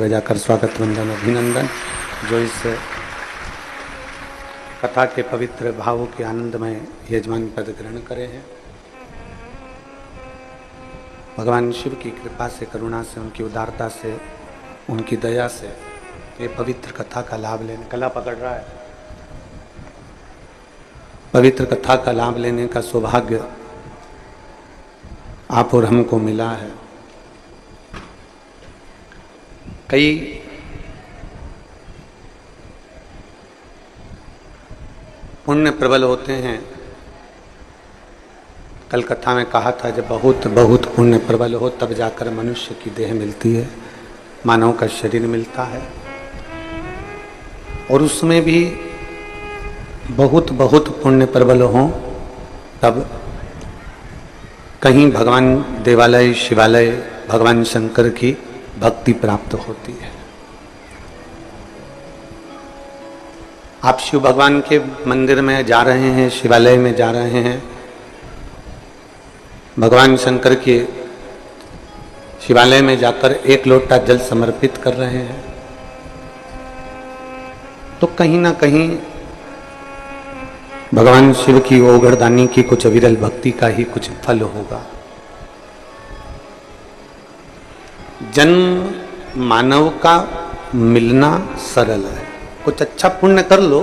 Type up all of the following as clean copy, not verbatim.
जाकर स्वागत वंदन अभिनंदन। जो इस कथा के पवित्र भावों के आनंदमय यजमान पद ग्रहण करे हैं, भगवान शिव की कृपा से, करुणा से, उनकी उदारता से, उनकी दया से ये पवित्र कथा का लाभ लेने, कला पकड़ रहा है, पवित्र कथा का लाभ लेने का सौभाग्य आप और हमको मिला है। कई पुण्य प्रबल होते हैं। कल कथा में कहा था, जब बहुत बहुत पुण्य प्रबल हो तब जाकर मनुष्य की देह मिलती है, मानव का शरीर मिलता है। और उसमें भी बहुत बहुत पुण्य प्रबल हो तब कहीं भगवान देवालय, शिवालय, भगवान शंकर की भक्ति प्राप्त होती है। आप शिव भगवान के मंदिर में जा रहे हैं, शिवालय में जा रहे हैं, भगवान शंकर के शिवालय में जाकर एक लोटा जल समर्पित कर रहे हैं, तो कहीं ना कहीं भगवान शिव की ओगरदानी की कुछ अविरल भक्ति का ही कुछ फल होगा। जन्म मानव का मिलना सरल है, कुछ अच्छा पुण्य कर लो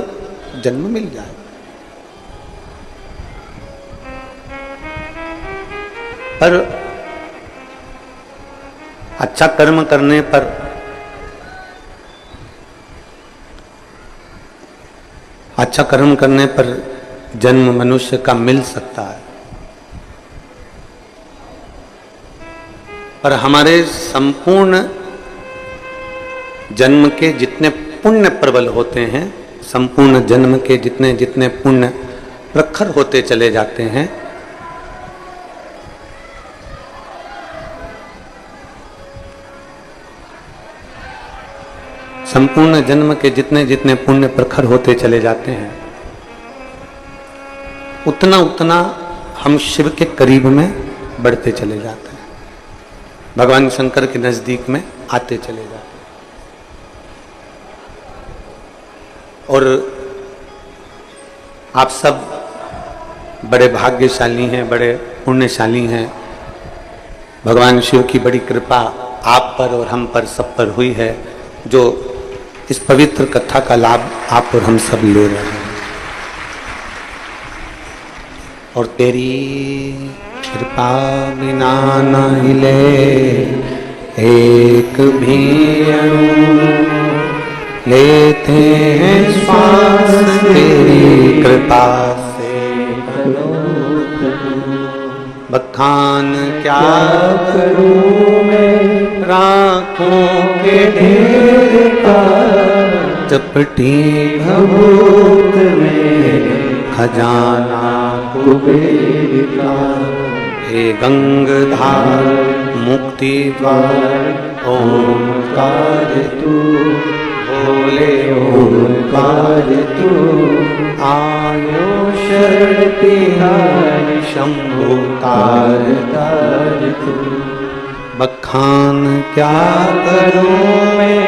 जन्म मिल जाए। पर अच्छा कर्म करने पर जन्म मनुष्य का मिल सकता है। पर हमारे संपूर्ण जन्म के जितने पुण्य प्रबल होते हैं, संपूर्ण जन्म के जितने जितने पुण्य प्रखर होते चले जाते हैं, संपूर्ण जन्म के जितने जितने पुण्य प्रखर होते चले जाते हैं, उतना उतना हम शिव के करीब में बढ़ते चले जाते हैं, भगवान शंकर के नजदीक में आते चले जाते हैं। और आप सब बड़े भाग्यशाली हैं, बड़े पुण्यशाली हैं। भगवान शिव की बड़ी कृपा आप पर और हम पर, सब पर हुई है, जो इस पवित्र कथा का लाभ आप और हम सब ले रहे हैं। और तेरी कृपा बिना न हिले एक भी अणु, लेते हैं श्वास तेरी कृपा से। बखान क्या करूं मैं राखों के ढेर का, चपटी भभूत में खजाना कुबेर का। हे गंगाधार मुक्ति द्वार ओंकार तू, बोले ओंकार तू। आयो शरण तिहारी शंभु तार तार तू। बखान क्या करूं मैं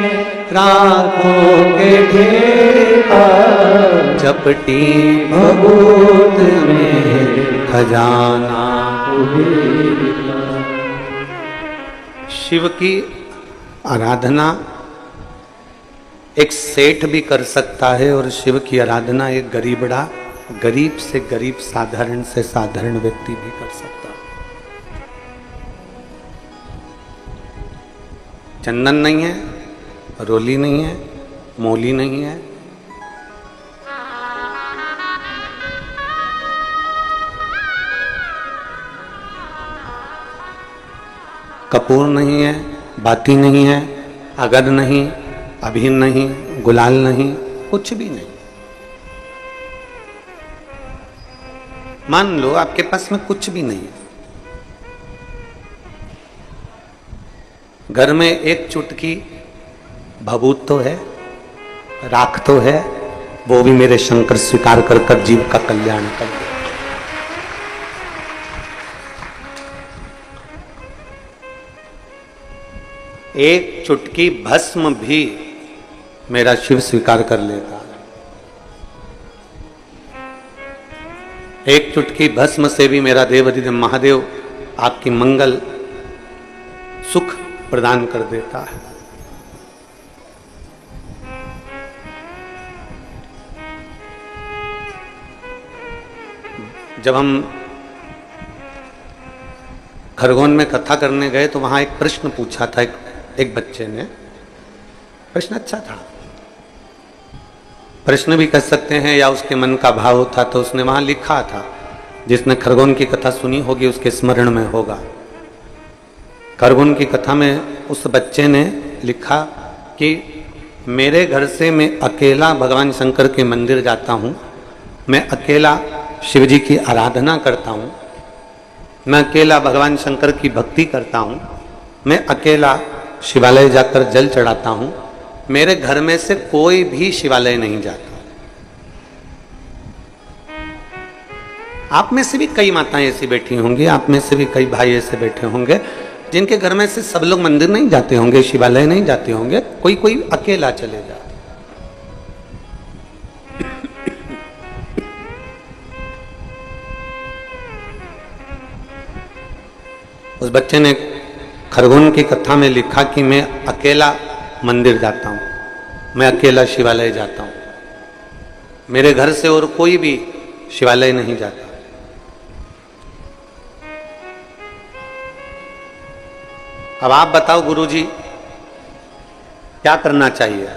राखों के ढेर का, चपटी भभूत में खजाना कुबेर का। शिव की आराधना एक सेठ भी कर सकता है, और शिव की आराधना एक गरीबड़ा, गरीब से गरीब, साधारण से साधारण व्यक्ति भी कर सकता है। चंदन नहीं है, रोली नहीं है, मोली नहीं है, कपूर नहीं है, बाती नहीं है, अगर नहीं, अभीर नहीं, गुलाल नहीं, कुछ भी नहीं। मान लो आपके पास में कुछ भी नहीं है, घर में एक चुटकी भभूत तो है, राख तो है, वो भी मेरे शंकर स्वीकार कर कर जीव का कल्याण कर दे। एक चुटकी भस्म भी मेरा शिव स्वीकार कर लेता है। एक चुटकी भस्म से भी मेरा देवाधिदेव महादेव आपकी मंगल सुख प्रदान कर देता है। जब हम खरगोन में कथा करने गए तो वहां एक प्रश्न पूछा था एक बच्चे ने। प्रश्न अच्छा था, प्रश्न भी कह सकते हैं या उसके मन का भाव था। तो उसने वहां लिखा था, जिसने खरगोन की कथा सुनी होगी उसके स्मरण में होगा। खरगोन की कथा में उस बच्चे ने लिखा कि मेरे घर से मैं अकेला भगवान शंकर के मंदिर जाता हूँ, मैं अकेला शिव जी की आराधना करता हूँ, मैं अकेला भगवान शंकर की भक्ति करता हूँ, मैं अकेला शिवालय जाकर जल चढ़ाता हूँ, मेरे घर में से कोई भी शिवालय नहीं जाता। आप में से भी कई माताएं ऐसी बैठी होंगी, आप में से भी कई भाई ऐसे बैठे होंगे जिनके घर में से सब लोग मंदिर नहीं जाते होंगे, शिवालय नहीं जाते होंगे, कोई कोई अकेला चले जाता। उस बच्चे ने खरगोन की कथा में लिखा कि मैं अकेला मंदिर जाता हूं, मैं अकेला शिवालय जाता हूं, मेरे घर से और कोई भी शिवालय नहीं जाता। अब आप बताओ गुरुजी क्या करना चाहिए?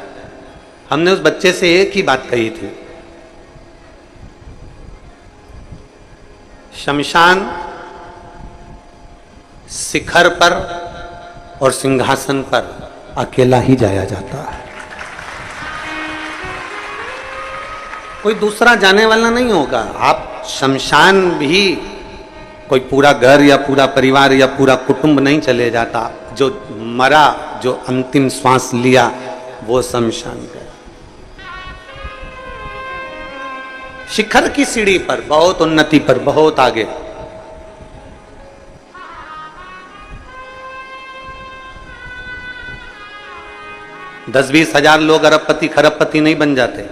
हमने उस बच्चे से एक ही बात कही थी, शमशान शिखर पर और सिंहासन पर अकेला ही जाया जाता है, कोई दूसरा जाने वाला नहीं होगा। आप शमशान भी कोई पूरा घर या पूरा परिवार या पूरा कुटुंब नहीं चले जाता। जो मरा, जो अंतिम श्वास लिया, वो शमशान गया। शिखर की सीढ़ी पर, बहुत उन्नति पर, बहुत आगे, दस 20 हजार लोग अरबपति खरबपति नहीं बन जाते।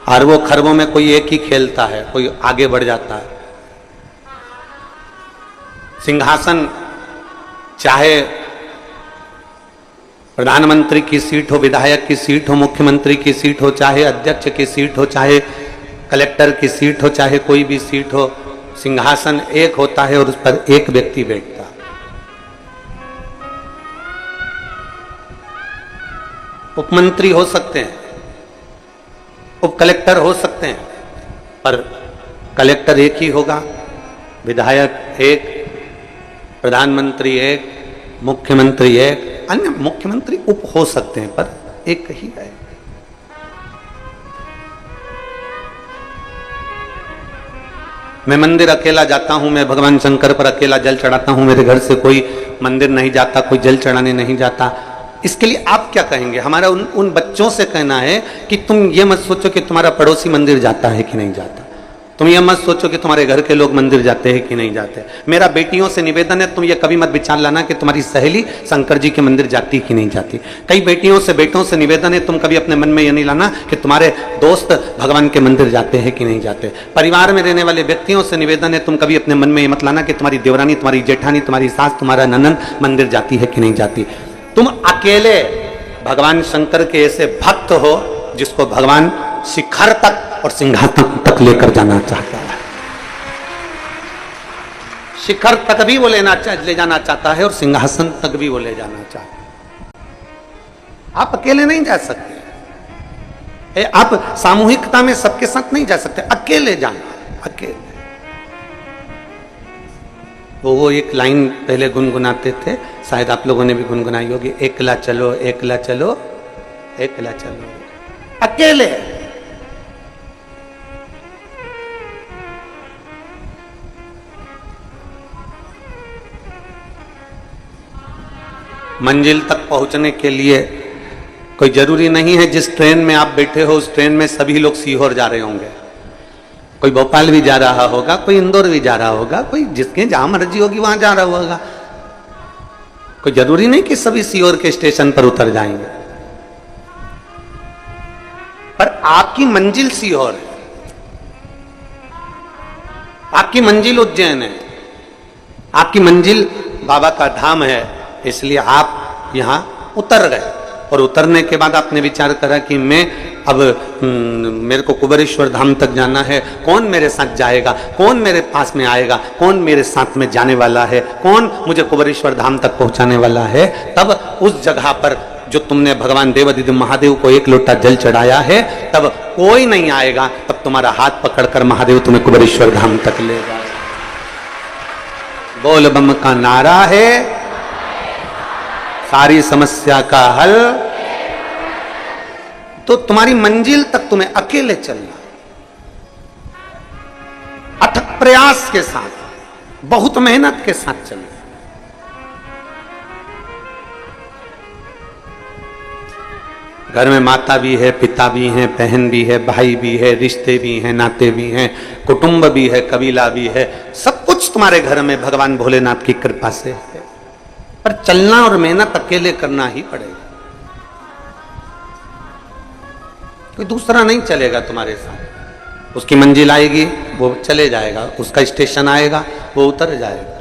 अरबों खरबों में कोई एक ही खेलता है, कोई आगे बढ़ जाता है। सिंहासन चाहे प्रधानमंत्री की सीट हो, विधायक की सीट हो, मुख्यमंत्री की सीट हो, चाहे अध्यक्ष की सीट हो, चाहे कलेक्टर की सीट हो, चाहे कोई भी सीट हो, सिंहासन एक होता है और उस पर एक व्यक्ति बैठता है। उपमंत्री हो सकते हैं, उप कलेक्टर हो सकते हैं, पर कलेक्टर एक ही होगा, विधायक एक, प्रधानमंत्री एक, मुख्यमंत्री एक, अन्य मुख्यमंत्री उप हो सकते हैं पर एक ही है। मैं मंदिर अकेला जाता हूं, मैं भगवान शंकर पर अकेला जल चढ़ाता हूं, मेरे घर से कोई मंदिर नहीं जाता, कोई जल चढ़ाने नहीं जाता। इसके लिए आप क्या कहेंगे? हमारा उन बच्चों से कहना है कि तुम ये मत सोचो कि तुम्हारा पड़ोसी मंदिर जाता है कि नहीं जाता, तुम ये मत सोचो कि तुम्हारे घर के लोग मंदिर जाते हैं कि नहीं जाते। मेरा बेटियों से निवेदन है, तुम ये कभी मत विचार लाना कि तुम्हारी सहेली शंकर जी के मंदिर जाती कि नहीं जाती। कई बेटियों से बेटों से निवेदन है, तुम कभी अपने मन में ये नहीं लाना कि तुम्हारे दोस्त भगवान के मंदिर जाते हैं कि नहीं जाते। परिवार में रहने वाले व्यक्तियों से निवेदन है, तुम कभी अपने मन में ये मत लाना कि तुम्हारी देवरानी, तुम्हारी जेठानी, तुम्हारी सास, तुम्हारा ननद मंदिर जाती है कि नहीं जाती। तुम अकेले भगवान शंकर के ऐसे भक्त हो जिसको भगवान शिखर तक और सिंहासन तक लेकर जाना चाहता है। शिखर तक भी वो ले जाना चाहता है और सिंहासन तक भी वो ले जाना चाहता है। आप अकेले नहीं जा सकते, आप सामूहिकता में सबके साथ नहीं जा सकते, अकेले जाना, अकेले। वो एक लाइन पहले गुनगुनाते थे, शायद आप लोगों ने भी गुनगुनाई होगी, एकला चलो, एकला चलो, एकला चलो, अकेले। मंजिल तक पहुंचने के लिए कोई जरूरी नहीं है जिस ट्रेन में आप बैठे हो उस ट्रेन में सभी लोग सीहोर जा रहे होंगे। कोई भोपाल भी जा रहा होगा, कोई इंदौर भी जा रहा होगा, कोई जिसके जहां मर्जी होगी वहां जा रहा होगा। कोई जरूरी नहीं कि सभी सीहोर के स्टेशन पर उतर जाएंगे, पर आपकी मंजिल सीहोर है, आपकी मंजिल उज्जैन है, आपकी मंजिल बाबा का धाम है, इसलिए आप यहां उतर गए। और उतरने के बाद आपने विचार करा कि मैं अब मेरे को कुबेरेश्वर धाम तक जाना है, कौन मेरे साथ जाएगा, कौन मेरे पास में आएगा, कौन मेरे साथ में जाने वाला है, कौन मुझे कुबेरेश्वर धाम तक पहुंचाने वाला है। तब उस जगह पर जो तुमने भगवान देवादिदेव महादेव को एक लोटा जल चढ़ाया है, तब कोई नहीं आएगा, तब तुम्हारा हाथ पकड़कर महादेव तुम्हें कुबेरेश्वर धाम तक ले जाए। बोल बम का नारा है, सारी समस्या का हल। तो तुम्हारी मंजिल तक तुम्हें अकेले चलना, अथक प्रयास के साथ, बहुत मेहनत के साथ चलना। घर में माता भी है, पिता भी है, बहन भी है, भाई भी है, रिश्ते भी हैं, नाते भी हैं, कुटुंब भी है, कबीला भी है, सब कुछ तुम्हारे घर में भगवान भोलेनाथ की कृपा से है। पर चलना और मेहनत अकेले करना ही पड़ेगा, कोई दूसरा नहीं चलेगा तुम्हारे साथ। उसकी मंजिल आएगी वो चले जाएगा, उसका स्टेशन आएगा वो उतर जाएगा।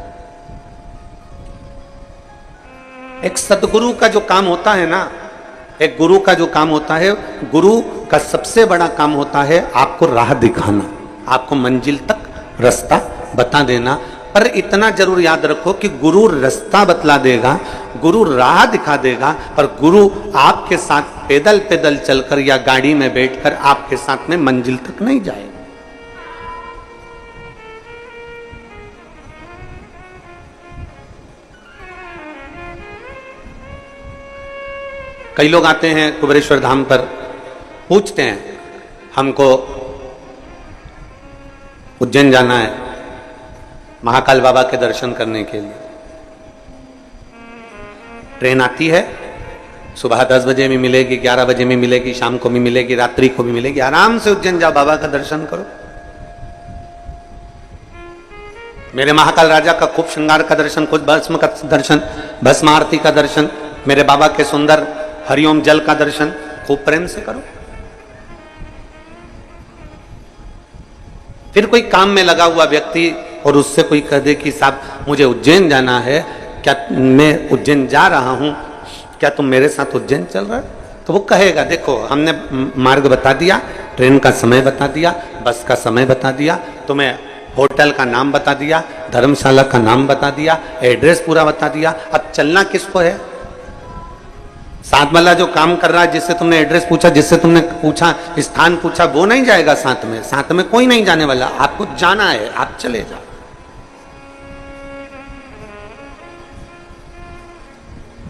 एक सदगुरु का जो काम होता है ना, एक गुरु का जो काम होता है, गुरु का सबसे बड़ा काम होता है आपको राह दिखाना, आपको मंजिल तक रास्ता बता देना। पर इतना जरूर याद रखो कि गुरु रास्ता बतला देगा, गुरु राह दिखा देगा, पर गुरु आपके साथ पैदल पैदल चलकर या गाड़ी में बैठकर आपके साथ में मंजिल तक नहीं जाएगा। कई लोग आते हैं कुबेरेश्वर धाम पर, पूछते हैं हमको उज्जैन जाना है महाकाल बाबा के दर्शन करने के लिए। ट्रेन आती है, सुबह 10 बजे में मिलेगी, 11 बजे में मिलेगी, शाम को भी मिलेगी, रात्रि को भी मिलेगी। आराम से उज्जैन जाओ, बाबा का दर्शन करो। मेरे महाकाल राजा का खूब श्रृंगार का दर्शन, कुछ भस्म का दर्शन, भस्म आरती का दर्शन, मेरे बाबा के सुंदर हरिओम जल का दर्शन खूब प्रेम से करो। फिर कोई काम में लगा हुआ व्यक्ति और उससे कोई कह दे कि साहब मुझे उज्जैन जाना है, क्या मैं उज्जैन जा रहा हूं, क्या तुम मेरे साथ उज्जैन चल रहे हो? तो वो कहेगा देखो हमने मार्ग बता दिया, ट्रेन का समय बता दिया, बस का समय बता दिया, तुम्हें होटल का नाम बता दिया, धर्मशाला का नाम बता दिया, एड्रेस पूरा बता दिया, अब चलना किसको है? साथ वाला जो काम कर रहा है, जिससे तुमने एड्रेस पूछा, जिससे तुमने पूछा स्थान पूछा, वो नहीं जाएगा साथ में, साथ में कोई नहीं जाने वाला। आपको जाना है, आप चले जाओ।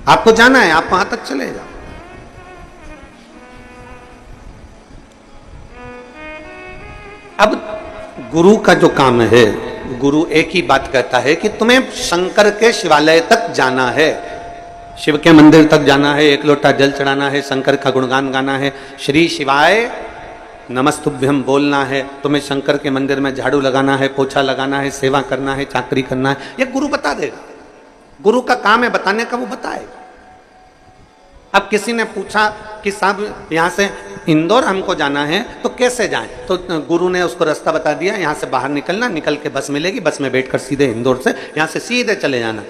आपको जाना है, आप वहां तक चले जाओ। अब गुरु का जो काम है, गुरु एक ही बात कहता है कि तुम्हें शंकर के शिवालय तक जाना है, शिव के मंदिर तक जाना है, एक लोटा जल चढ़ाना है, शंकर का गुणगान गाना है, श्री शिवाय नमस्तुभ्यम बोलना है, तुम्हें शंकर के मंदिर में झाड़ू लगाना है, पोछा लगाना है, सेवा करना है, चाकरी करना है, ये गुरु बता देगा। गुरु का काम है बताने का, वो बताएगा। अब किसी ने पूछा कि साहब यहाँ से इंदौर हमको जाना है तो कैसे जाएं? तो गुरु ने उसको रास्ता बता दिया, यहाँ से बाहर निकलना, निकल के बस मिलेगी, बस में बैठकर सीधे इंदौर से यहाँ से सीधे चले जाना।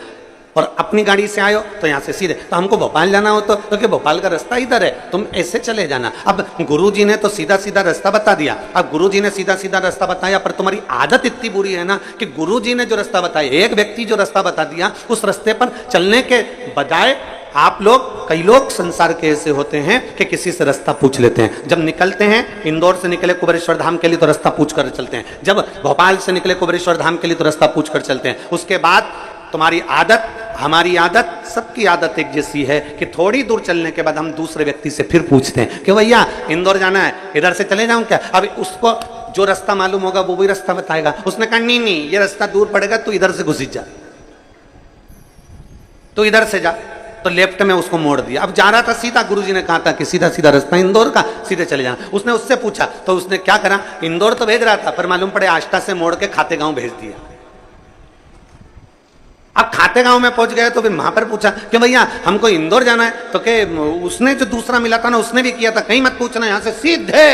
और अपनी गाड़ी से आयो तो यहाँ से सीधे, तो हमको भोपाल जाना हो तो क्योंकि भोपाल का रास्ता इधर है, तुम ऐसे चले जाना। अब गुरुजी ने तो सीधा सीधा रास्ता बता दिया। अब गुरुजी ने सीधा सीधा रास्ता बताया, पर तुम्हारी आदत इतनी बुरी है ना कि गुरुजी ने जो रास्ता बताया, एक व्यक्ति जो रास्ता बता दिया, उस रास्ते पर चलने के बजाय आप लोग, कई लोग संसार के ऐसे होते हैं कि किसी से रास्ता पूछ लेते हैं। जब निकलते हैं, इंदौर से निकले कुबेरेश्वर धाम के लिए तो रास्ता पूछ कर चलते हैं, जब भोपाल से निकले कुबेरेश्वर धाम के लिए तो रास्ता पूछ कर चलते हैं। उसके बाद तुम्हारी आदत, हमारी आदत, सबकी आदत एक जैसी है कि थोड़ी दूर चलने के बाद हम दूसरे व्यक्ति से फिर पूछते हैं कि भैया इंदौर जाना है, इधर से चले जाऊं क्या? अब उसको जो रास्ता मालूम होगा वो भी रास्ता बताएगा। उसने कहा नहीं नहीं, ये रास्ता दूर पड़ेगा, तू इधर से घुस जा, तो इधर से जा, तो लेफ्ट में उसको मोड़ दिया। अब जा रहा था सीधा, गुरुजी ने कहा था कि सीधा सीधा रास्ता इंदौर का, सीधे चले जाना। उसने उससे पूछा तो उसने क्या करा, इंदौर तो भेज रहा था पर मालूम पड़े आष्टा से मोड़ के खाते गांव भेज दिया। अब खाते गांव में पहुंच गए तो फिर वहां पर पूछा कि भैया हमको इंदौर जाना है, तो के उसने जो दूसरा मिला था ना उसने भी किया था, कहीं मत पूछना, यहां से सीधे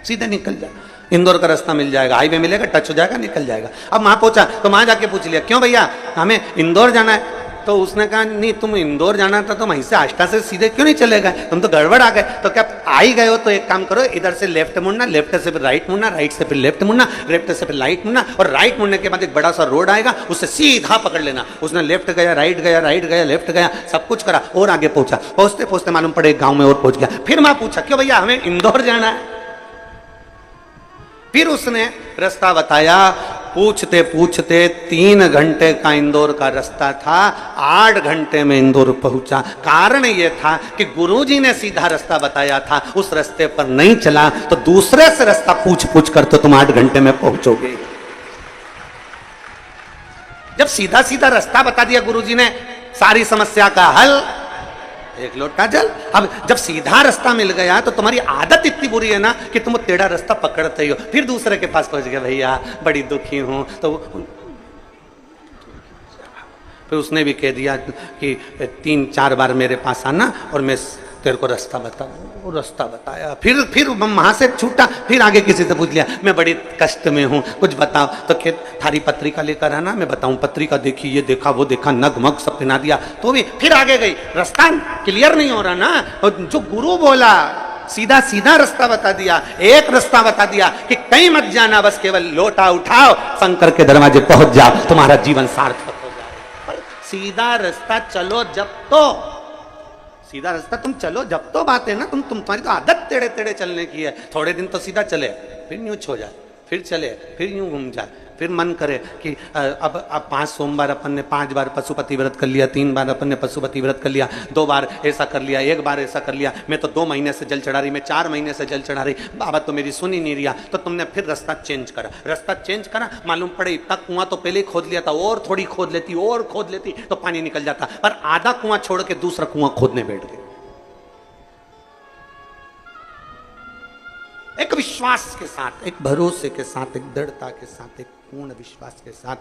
सीधे निकल जा, इंदौर का रास्ता मिल जाएगा, हाईवे मिलेगा, टच हो जाएगा, निकल जाएगा। अब वहां पहुंचा तो वहां जाके पूछ लिया क्यों भैया हमें इंदौर जाना है, तो उसने कहा नहीं तुम इंदौर जाना था तो वहीं से आष्टा से सीधे क्यों नहीं चले गए, तुम तो गड़बड़ आ गए। तो क्या आ ही गए हो तो एक काम करो, इधर से लेफ्ट मुड़ना, लेफ्ट से फिर राइट मुड़ना, राइट से फिर लेफ्ट मुड़ना, लेफ्ट से फिर राइट मुड़ना, और राइट मुड़ने के बाद एक बड़ा सा रोड आएगा उससे सीधा पकड़ लेना। उसने लेफ्ट गया, राइट गया, राइट गया, लेफ्ट गया, सब कुछ करा और आगे पहुंचा। पहुंचते पहुंचते मालूम पड़े एक गांव में और पहुंच गया। फिर मैं पूछा क्यों भैया हमें इंदौर जाना है, फिर उसने रास्ता बताया। पूछते पूछते 3 घंटे का इंदौर का रास्ता था, 8 घंटे में इंदौर पहुंचा। कारण यह था कि गुरुजी ने सीधा रास्ता बताया था, उस रास्ते पर नहीं चला तो दूसरे से रास्ता पूछ पूछ कर तो तुम 8 घंटे में पहुंचोगे। जब सीधा सीधा रास्ता बता दिया गुरुजी ने, सारी समस्या का हल, एक लोटा जल। अब जब सीधा रास्ता मिल गया तो तुम्हारी आदत इतनी बुरी है ना कि तुम टेढ़ा रास्ता पकड़ते ही हो। फिर दूसरे के पास पहुंच गया, भैया बड़ी दुखी हूं, तो फिर उसने भी कह दिया कि 3-4 बार मेरे पास आना और मैं तेरे को रास्ता बताऊं। वो रास्ता बताया, फिर वहां से छूटा, फिर आगे किसी से पूछ लिया मैं बड़ी कष्ट में हूं कुछ बताओ, तो थारी पत्रिका लेकर आना मैं बताऊं। पत्रिका देखी, ये देखा वो देखा, नगमग सब पिना दिया, तो भी फिर आगे गई। रास्ता क्लियर नहीं हो रहा ना, और जो गुरु बोला सीधा सीधा रास्ता बता दिया, एक रास्ता बता दिया कि कहीं मत जाना, बस केवल लोटा उठाओ, शंकर के दरवाजे पहुंच जाओ, तुम्हारा जीवन सार्थक हो जाए। सीधा रास्ता चलो जब तो, सीधा रास्ता तुम चलो जब तो बात है ना, तुम्हारी तो आदत टेढ़े टेढ़े चलने की है। थोड़े दिन तो सीधा चले, फिर यूं छो जाए, फिर चले, फिर यूं घूम जाए, फिर मन करे कि अब 5 सोमवार अपन ने 5 बार पशुपति व्रत कर लिया, 3 बार अपन ने पशुपति व्रत कर लिया, 2 बार ऐसा कर लिया, 1 बार ऐसा कर लिया, मैं तो 2 महीने से जल चढ़ा रही, मैं 4 महीने से जल चढ़ा रही, बाबा तो मेरी सुन ही नहीं रिया। तो तुमने फिर रास्ता चेंज करा, रास्ता चेंज करा, मालूम पड़े इतना कुआं तो पहले ही खोद लिया था, और थोड़ी खोद लेती और खोद लेती तो पानी निकल जाता, पर आधा कुआं छोड़ के दूसरा कुआं खोदने बैठ गए। एक विश्वास के साथ, एक भरोसे के साथ, एक दृढ़ता के साथ, एक पूर्ण विश्वास के साथ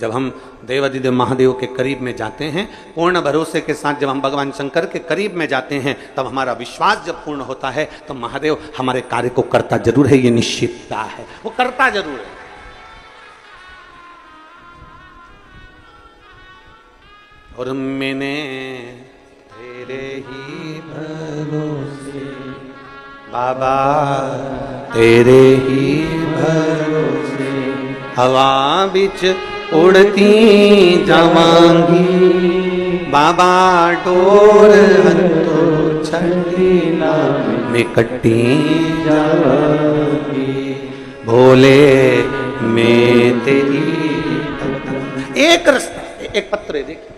जब हम देवाधिदेव महादेव के करीब में जाते हैं, पूर्ण भरोसे के साथ जब हम भगवान शंकर के करीब में जाते हैं, तब हमारा विश्वास जब पूर्ण होता है तो महादेव हमारे कार्य को करता जरूर है, ये निश्चितता है, वो करता जरूर है। और मैंने तेरे ही भरोसे बाबा, तेरे ही भरोसे हवा बिच उड़ती जावांगी, बाबा डोर हंतो छड़ी ना में कट्टी जावांगी, भोले मैं तेरी। एक रास्ता, एक पत्र है, देखिए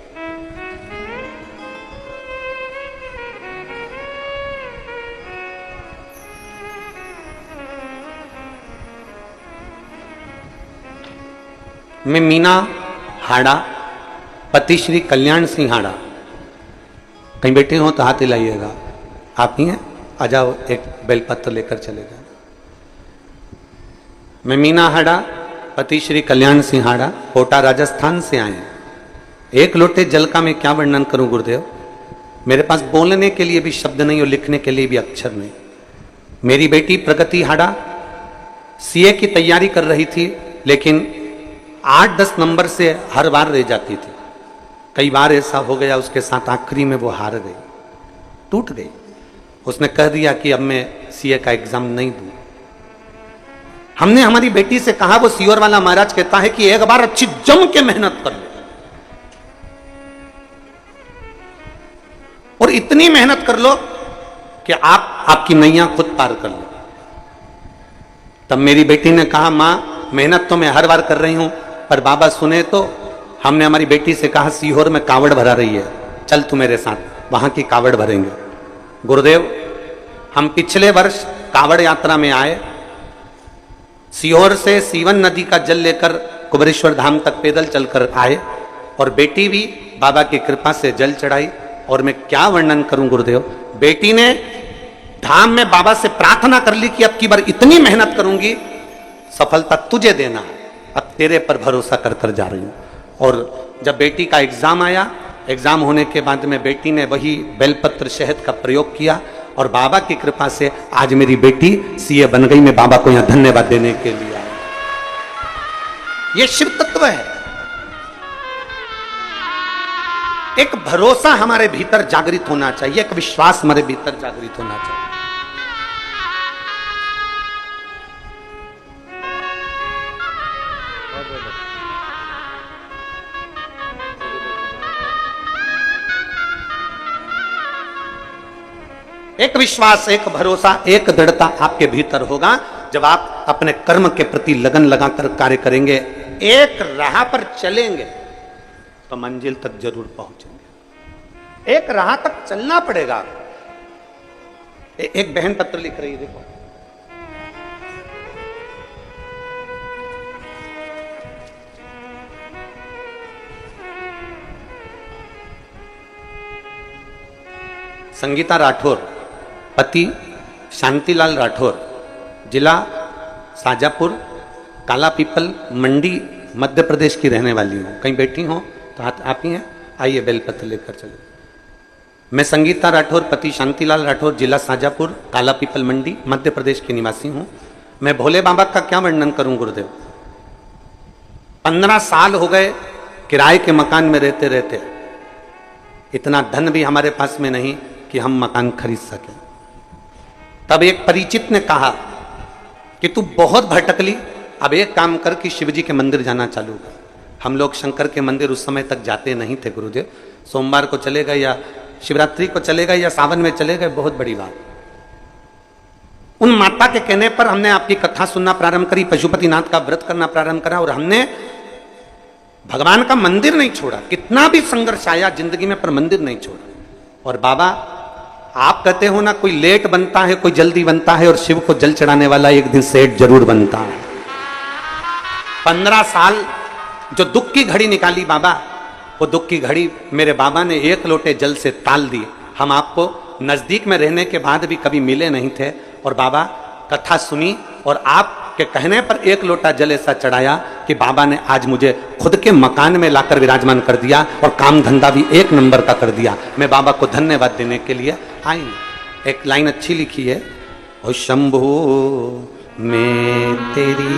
मैं मीना हाड़ा, पति श्री कल्याण सिंह हाड़ा, कहीं बैठे हो तो हाथ हिलाइएगा, आप ही हैं, आ जाओ, एक बेलपत्र लेकर चले जाओ। मैं मीना हाड़ा, पति श्री कल्याण सिंह हाड़ा, कोटा राजस्थान से आए। एक लोटे जल का मैं क्या वर्णन करूं गुरुदेव, मेरे पास बोलने के लिए भी शब्द नहीं और लिखने के लिए भी अक्षर नहीं। मेरी बेटी प्रगति हाड़ा सीए की तैयारी कर रही थी, लेकिन 8-10 नंबर से हर बार रह जाती थी। कई बार ऐसा हो गया उसके साथ, आखिरी में वो हार गई, टूट गई। उसने कह दिया कि अब मैं सीए का एग्जाम नहीं दूं। हमने हमारी बेटी से कहा, वो सीओर वाला महाराज कहता है कि एक बार अच्छी जम के मेहनत कर लो, और इतनी मेहनत कर लो कि आपकी नैया खुद पार कर लो। तब मेरी बेटी ने कहा, मां मेहनत तो मैं हर बार कर रही हूं, पर बाबा सुने तो। हमने हमारी बेटी से कहा, सीहोर में कावड़ भरा रही है, चल तू मेरे साथ, वहां की कावड़ भरेंगे। गुरुदेव, हम पिछले वर्ष कावड़ यात्रा में आए, सीहोर से सीवन नदी का जल लेकर कुबेरेश्वर धाम तक पैदल चलकर आए, और बेटी भी बाबा की कृपा से जल चढ़ाई। और मैं क्या वर्णन करूं गुरुदेव, बेटी ने धाम में बाबा से प्रार्थना कर ली कि अब की बार इतनी मेहनत करूंगी, सफलता तुझे देना, अब तेरे पर भरोसा कर कर जा रही हूं। और जब बेटी का एग्जाम आया, एग्जाम होने के बाद में बेटी ने वही बेलपत्र शहद का प्रयोग किया और बाबा की कृपा से आज मेरी बेटी सीए बन गई। मैं बाबा को यहां धन्यवाद देने के लिए आया। ये शिव तत्व है। एक भरोसा हमारे भीतर जागृत होना चाहिए, एक विश्वास हमारे भीतर जागृत होना चाहिए। एक विश्वास, एक भरोसा, एक दृढ़ता आपके भीतर होगा जब आप अपने कर्म के प्रति लगन लगाकर कार्य करेंगे, एक राह पर चलेंगे तो मंजिल तक जरूर पहुंचेंगे। एक राह तक चलना पड़ेगा। एक बहन पत्र लिख रही है, देखो। संगीता राठौर, पति शांतिलाल राठौर, जिला साजापुर, काला पीपल मंडी, मध्य प्रदेश की रहने वाली हूँ। कहीं बैठी हो तो आप ही हैं, आइए बेलपत्र लेकर चलो। मैं संगीता राठौर, पति शांतिलाल राठौर, जिला साजापुर, काला पीपल मंडी, मध्य प्रदेश की निवासी हूँ। मैं भोले बाबा का क्या वर्णन करूं गुरुदेव। 15 साल हो गए किराए के मकान में रहते रहते। इतना धन भी हमारे पास में नहीं कि हम मकान खरीद सकें। तब एक परिचित ने कहा कि तू बहुत भटकली, अब एक काम कर कि शिव जी के मंदिर जाना चालू कर। हम लोग शंकर के मंदिर उस समय तक जाते नहीं थे गुरुदेव। सोमवार को चले गए या शिवरात्रि को चले गए या सावन में चले गए, बहुत बड़ी बात। उन माता के कहने पर हमने आपकी कथा सुनना प्रारंभ करी, पशुपतिनाथ का व्रत करना प्रारंभ करा और हमने भगवान का मंदिर नहीं छोड़ा। कितना भी संघर्ष आया जिंदगी में, पर मंदिर नहीं छोड़ा। और बाबा, आप कहते हो ना, कोई लेट बनता है, कोई जल्दी बनता है, और शिव को जल चढ़ाने वाला एक दिन सेठ जरूर बनता है। 15 साल जो दुख की घड़ी निकाली बाबा, वो दुख की घड़ी मेरे बाबा ने एक लोटे जल से ताल दी। हम आपको नजदीक में रहने के बाद भी कभी मिले नहीं थे, और बाबा कथा सुनी और आपके कहने पर एक लोटा जल ऐसा चढ़ाया कि बाबा ने आज मुझे खुद के मकान में लाकर विराजमान कर दिया और काम धंधा भी एक नंबर का कर दिया। मैं बाबा को धन्यवाद देने के लिए आई। एक लाइन अच्छी लिखी है, ओ शंभू मैं तेरी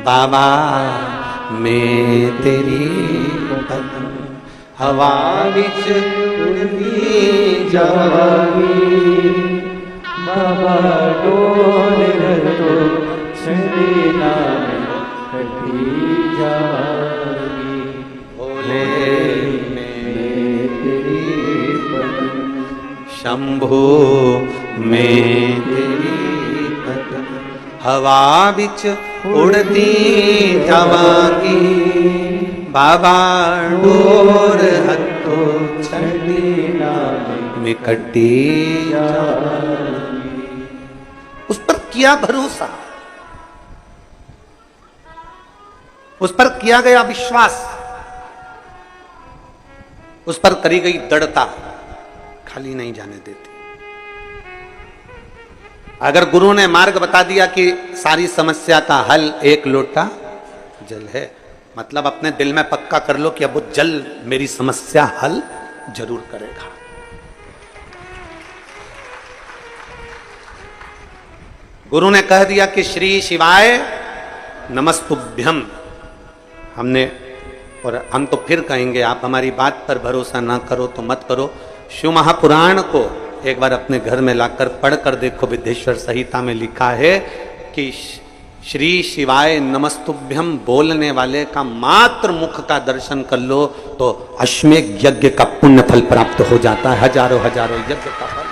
बाबा मैं तेरी हवा विच उड़दी जावी बाबा डोल रतो छड़ी नाम कटी जावी भोले मैं तेरी पत्नी शंभू मैं तेरी हवा बिच उड़ती जावांगी बाबा डोर हथो छड़ी नाम में कटी उस पर किया भरोसा, उस पर किया गया विश्वास, उस पर करी गई दृढ़ता खाली नहीं जाने देती। अगर गुरु ने मार्ग बता दिया कि सारी समस्या का हल एक लोटा जल है, मतलब अपने दिल में पक्का कर लो कि अब वो जल मेरी समस्या हल जरूर करेगा। गुरु ने कह दिया कि श्री शिवाय नमस्तुभ्यम, हमने, और हम तो फिर कहेंगे, आप हमारी बात पर भरोसा ना करो तो मत करो। शिव महापुराण को एक बार अपने घर में लाकर पढ़कर देखो। विद्येश्वर संहिता में लिखा है कि श्री शिवाय नमस्तुभ्यम बोलने वाले का मात्र मुख का दर्शन कर लो तो अश्वमेध यज्ञ का पुण्य फल प्राप्त हो जाता है, हजारों हजारों यज्ञ का फल।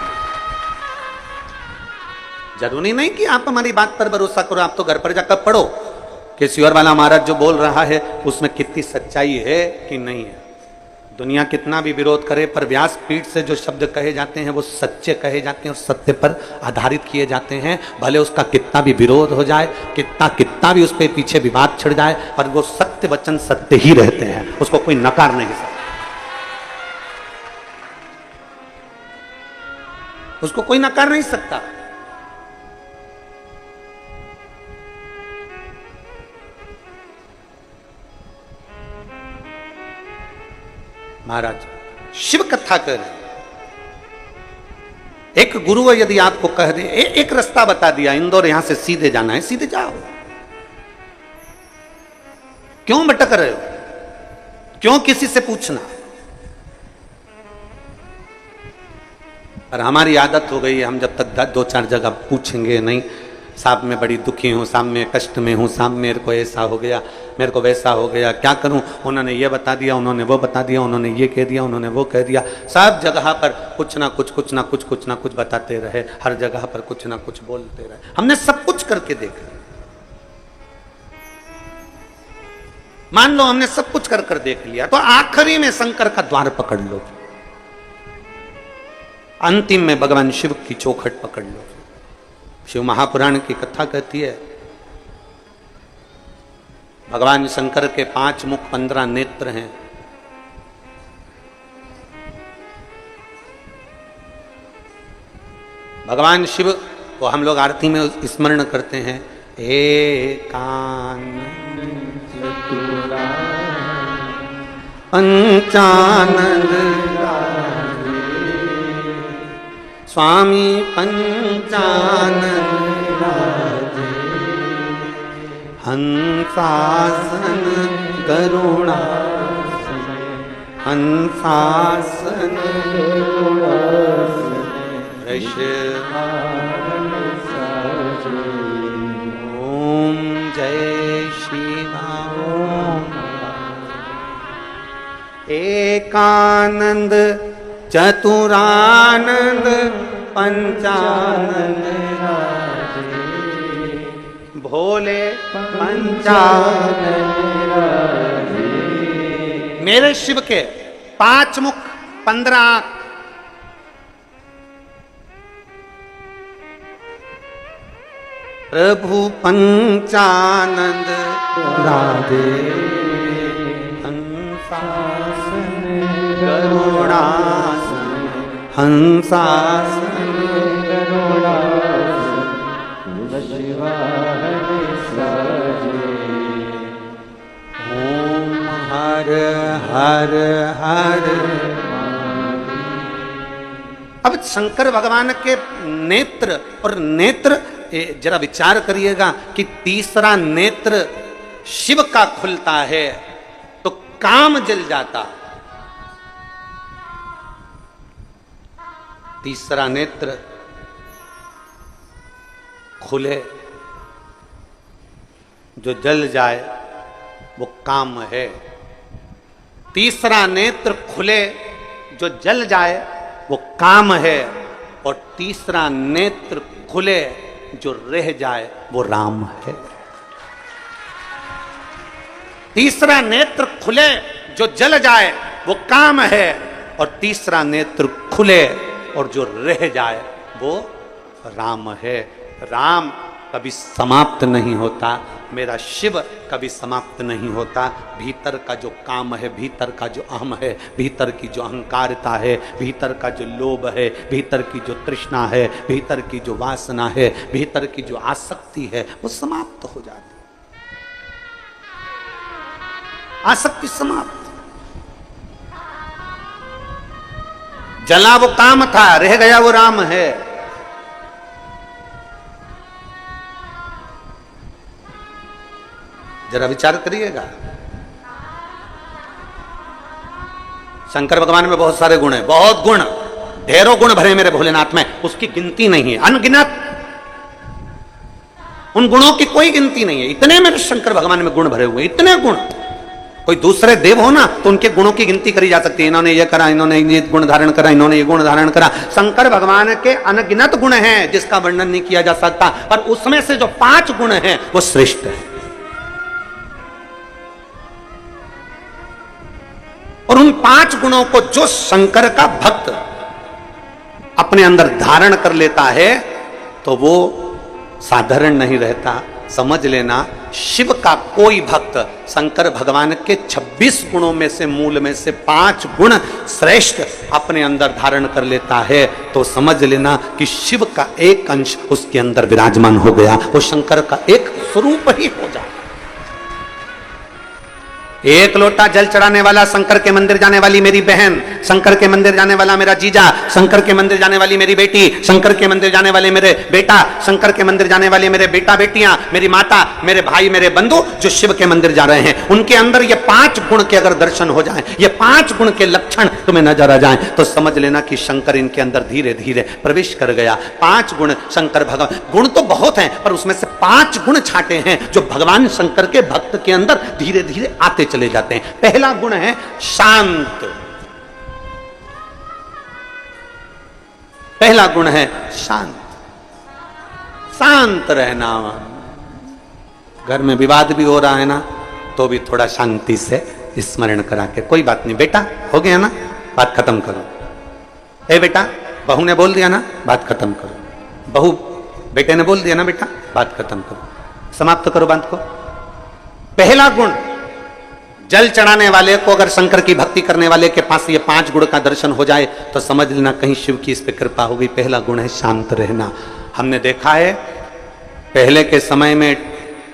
जरूरी नहीं कि आप हमारी बात पर भरोसा करो, आप तो घर पर जाकर पढ़ो कि सियोर वाला महाराज जो बोल रहा है उसमें कितनी सच्चाई है कि नहीं है। दुनिया कितना भी विरोध करे, पर व्यासपीठ से जो शब्द कहे जाते हैं वो सच्चे कहे जाते हैं और सत्य पर आधारित किए जाते हैं। भले उसका कितना भी विरोध हो जाए, कितना भी उस पर पीछे विवाद छिड़ जाए, पर वो सत्य वचन सत्य ही रहते हैं, उसको कोई नकार नहीं सकता, उसको कोई नकार नहीं सकता। महाराज शिव कथा कर रहे हैं। एक गुरु यदि आपको कह दे, एक रास्ता बता दिया, इंदौर यहां से सीधे जाना है, सीधे जाओ। क्यों भटक रहे हो? क्यों किसी से पूछना? पर हमारी आदत हो गई है, हम जब तक 2-4 जगह पूछेंगे नहीं, साहब मैं बड़ी दुखी हूँ, साहब मैं कष्ट में हूँ, साहब मेरे को ऐसा हो गया, मेरे को वैसा हो गया, क्या करूँ, उन्होंने ये बता दिया, उन्होंने वो बता दिया, उन्होंने ये कह दिया, उन्होंने वो कह दिया। सब जगह पर कुछ ना कुछ बताते रहे, हर जगह पर कुछ ना कुछ बोलते रहे। हमने सब कुछ करके देखा, मान लो हमने सब कुछ कर देख लिया, तो आखिरी में शंकर का द्वार पकड़ लो, अंतिम में भगवान शिव की चौखट पकड़ लो। शिव महापुराण की कथा कहती है, भगवान शंकर के 5 मुख 15 नेत्र हैं। भगवान शिव को हम लोग आरती में स्मरण करते हैं, पंचानंद स्वामी पंचानंद हंसासन करुणा हंसासन ओम जय शिव। एकानंद चतुरानंद पंचानंद भोले पंचानंद। मेरे शिव के 5 मुख 15 आंख, प्रभु पंचानंद राधे हंसासन करुणासन हंसासन ओम हर हर हर। अब शंकर भगवान के नेत्र और नेत्र जरा विचार करिएगा कि तीसरा नेत्र शिव का खुलता है तो काम जल जाता। तीसरा नेत्र खुले जो जल जाए वो काम है। तीसरा नेत्र खुले जो जल जाए वो काम है। और तीसरा नेत्र खुले जो रह जाए वो राम है। तीसरा नेत्र खुले जो जल जाए वो काम है। और तीसरा नेत्र खुले और जो रह जाए वो राम है। राम कभी समाप्त नहीं होता, मेरा शिव कभी समाप्त नहीं होता। भीतर का जो काम है, भीतर का जो अहम है, भीतर की जो अहंकारता है, भीतर का जो लोभ है, भीतर की जो तृष्णा है, भीतर की जो वासना है, भीतर की जो आसक्ति है, वो समाप्त हो जाती। आसक्ति समाप्त। जला वो काम था, रह गया वो राम है। जरा विचार करिएगा। शंकर भगवान में बहुत सारे गुण हैं, बहुत गुण, ढेरों गुण भरे मेरे भोलेनाथ में, उसकी गिनती नहीं है, अनगिनत। उन गुणों की कोई गिनती नहीं है। इतने मेरे शंकर भगवान में गुण भरे हुए, इतने गुण। कोई दूसरे देव हो ना तो उनके गुणों की गिनती करी जा सकती है, इन्होंने ये करा, इन्होंने ये गुण धारण करा, इन्होंने ये गुण धारण करा। शंकर भगवान के अनगिनत गुण हैं जिसका वर्णन नहीं किया जा सकता। पर उसमें से जो 5 गुण हैं वो श्रेष्ठ है। और उन 5 गुणों को जो शंकर का भक्त अपने अंदर धारण कर लेता है तो वो साधारण नहीं रहता। समझ लेना, शिव का कोई भक्त शंकर भगवान के 26 गुणों में से, मूल में से 5 गुण श्रेष्ठ अपने अंदर धारण कर लेता है तो समझ लेना कि शिव का एक अंश उसके अंदर विराजमान हो गया, वो शंकर का एक स्वरूप ही हो जाए। एक लोटा जल चढ़ाने वाला शंकर के मंदिर जाने वाली मेरी बहन, शंकर के मंदिर जाने वाला मेरा जीजा, शंकर के मंदिर जाने वाली मेरी बेटी, शंकर के मंदिर जाने वाले मेरे बेटा, शंकर के मंदिर जाने वाले मेरे बेटा बेटियां, मेरी माता, मेरे भाई, मेरे बंधु जो शिव के मंदिर जा रहे हैं, उनके अंदर ये 5 गुण के अगर दर्शन हो जाएं, ये 5 गुण के लक्षण तुम्हें नजर आ जाएं, तो समझ लेना कि शंकर इनके अंदर धीरे धीरे प्रवेश कर गया। 5 गुण शंकर भगवान, गुण तो बहुत हैं पर उसमें से 5 गुण छाटे हैं जो भगवान शंकर के भक्त के अंदर धीरे धीरे आते चले जाते हैं। पहला गुण है शांत। पहला गुण है शांत, शांत रहना। घर में विवाद भी हो रहा है ना, तो भी थोड़ा शांति से स्मरण करा के, कोई बात नहीं बेटा, हो गया ना, बात खत्म करो। ए बेटा, बहू ने बोल दिया ना, बात खत्म करो। बहू बेटे ने बोल दिया ना बेटा, बात खत्म करो, समाप्त करो बात को। पहला गुण, जल चढ़ाने वाले को अगर शंकर की भक्ति करने वाले के पास ये 5 गुण का दर्शन हो जाए तो समझ लेना कहीं शिव की इस पे कृपा हो गई। पहला गुण है शांत रहना। हमने देखा है पहले के समय में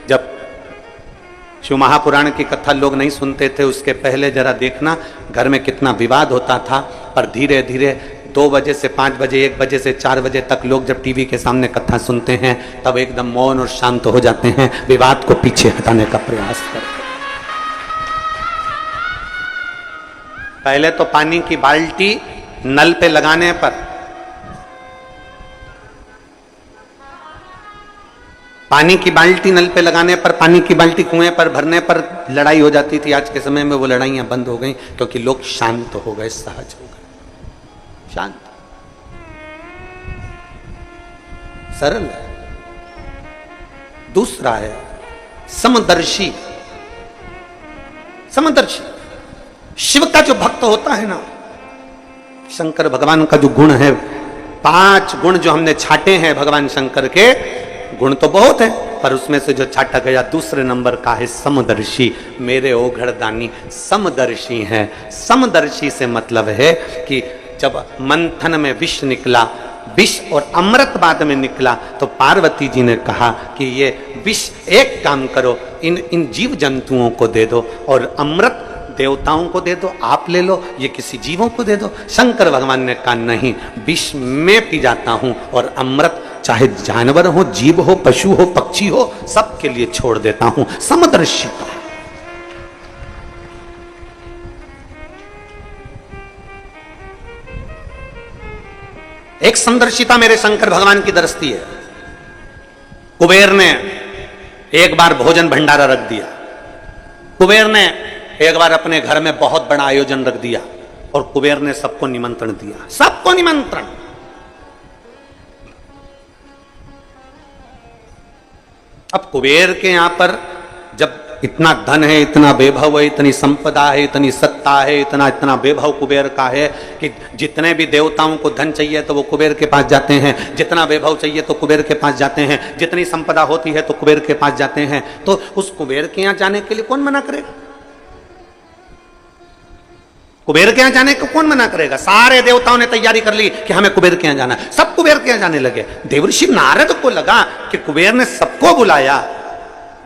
जब शिव महापुराण की कथा लोग नहीं सुनते थे, उसके पहले जरा देखना घर में कितना विवाद होता था, पर धीरे धीरे 2 बजे से 5 बजे, 1 बजे से 4 बजे तक लोग जब टीवी के सामने कथा सुनते हैं तब एकदम मौन और शांत हो जाते हैं, विवाद को पीछे हटाने का प्रयास करते हैं। पहले तो पानी की बाल्टी नल पे लगाने पर, पानी की बाल्टी नल पे लगाने पर, पानी की बाल्टी कुएं पर भरने पर लड़ाई हो जाती थी। आज के समय में वो लड़ाइयां बंद हो गई क्योंकि लोग शांत हो गए, सहज हो गए, शांत, सरल है। दूसरा है समदर्शी। समदर्शी शिव का जो भक्त होता है ना, शंकर भगवान का जो गुण है, 5 गुण जो हमने छाटे हैं भगवान शंकर के, गुण तो बहुत है पर उसमें से जो छाटा गया दूसरे नंबर का है समदर्शी। मेरे ओघड़दानी समदर्शी हैं। समदर्शी से मतलब है कि जब मंथन में विष निकला, विष और अमृत बाद में निकला, तो पार्वती जी ने कहा कि ये विष एक काम करो, इन जीव जंतुओं को दे दो और अमृत देवताओं को दे दो, आप ले लो, ये किसी जीवों को दे दो। शंकर भगवान ने कहा नहीं, विष मैं पी जाता हूं और अमृत चाहे जानवर हो, जीव हो, पशु हो, पक्षी हो, सबके लिए छोड़ देता हूं। समदर्शिता। एक समदर्शिता मेरे शंकर भगवान की दृष्टि है। कुबेर ने एक बार भोजन भंडारा रख दिया। कुबेर ने एक बार अपने घर में बहुत बड़ा आयोजन रख दिया और कुबेर ने सबको निमंत्रण दिया, सबको निमंत्रण। अब कुबेर के यहां पर जब इतना धन है, इतना वैभव है, इतनी संपदा है, इतनी सत्ता है, इतना वैभव कुबेर का है कि जितने भी देवताओं को धन चाहिए तो वो कुबेर के पास जाते हैं, जितना वैभव चाहिए तो कुबेर के पास जाते हैं, जितनी संपदा होती है तो कुबेर के पास जाते हैं। तो उस कुबेर के यहां जाने के लिए कौन मना करेगा? कुबेर के यहां जाने को कौन मना करेगा? सारे देवताओं ने तैयारी कर ली कि हमें कुबेर के यहां जाना है, सब कुबेर के यहां जाने लगे। देवर्षि नारद को लगा कि कुबेर ने सबको बुलाया,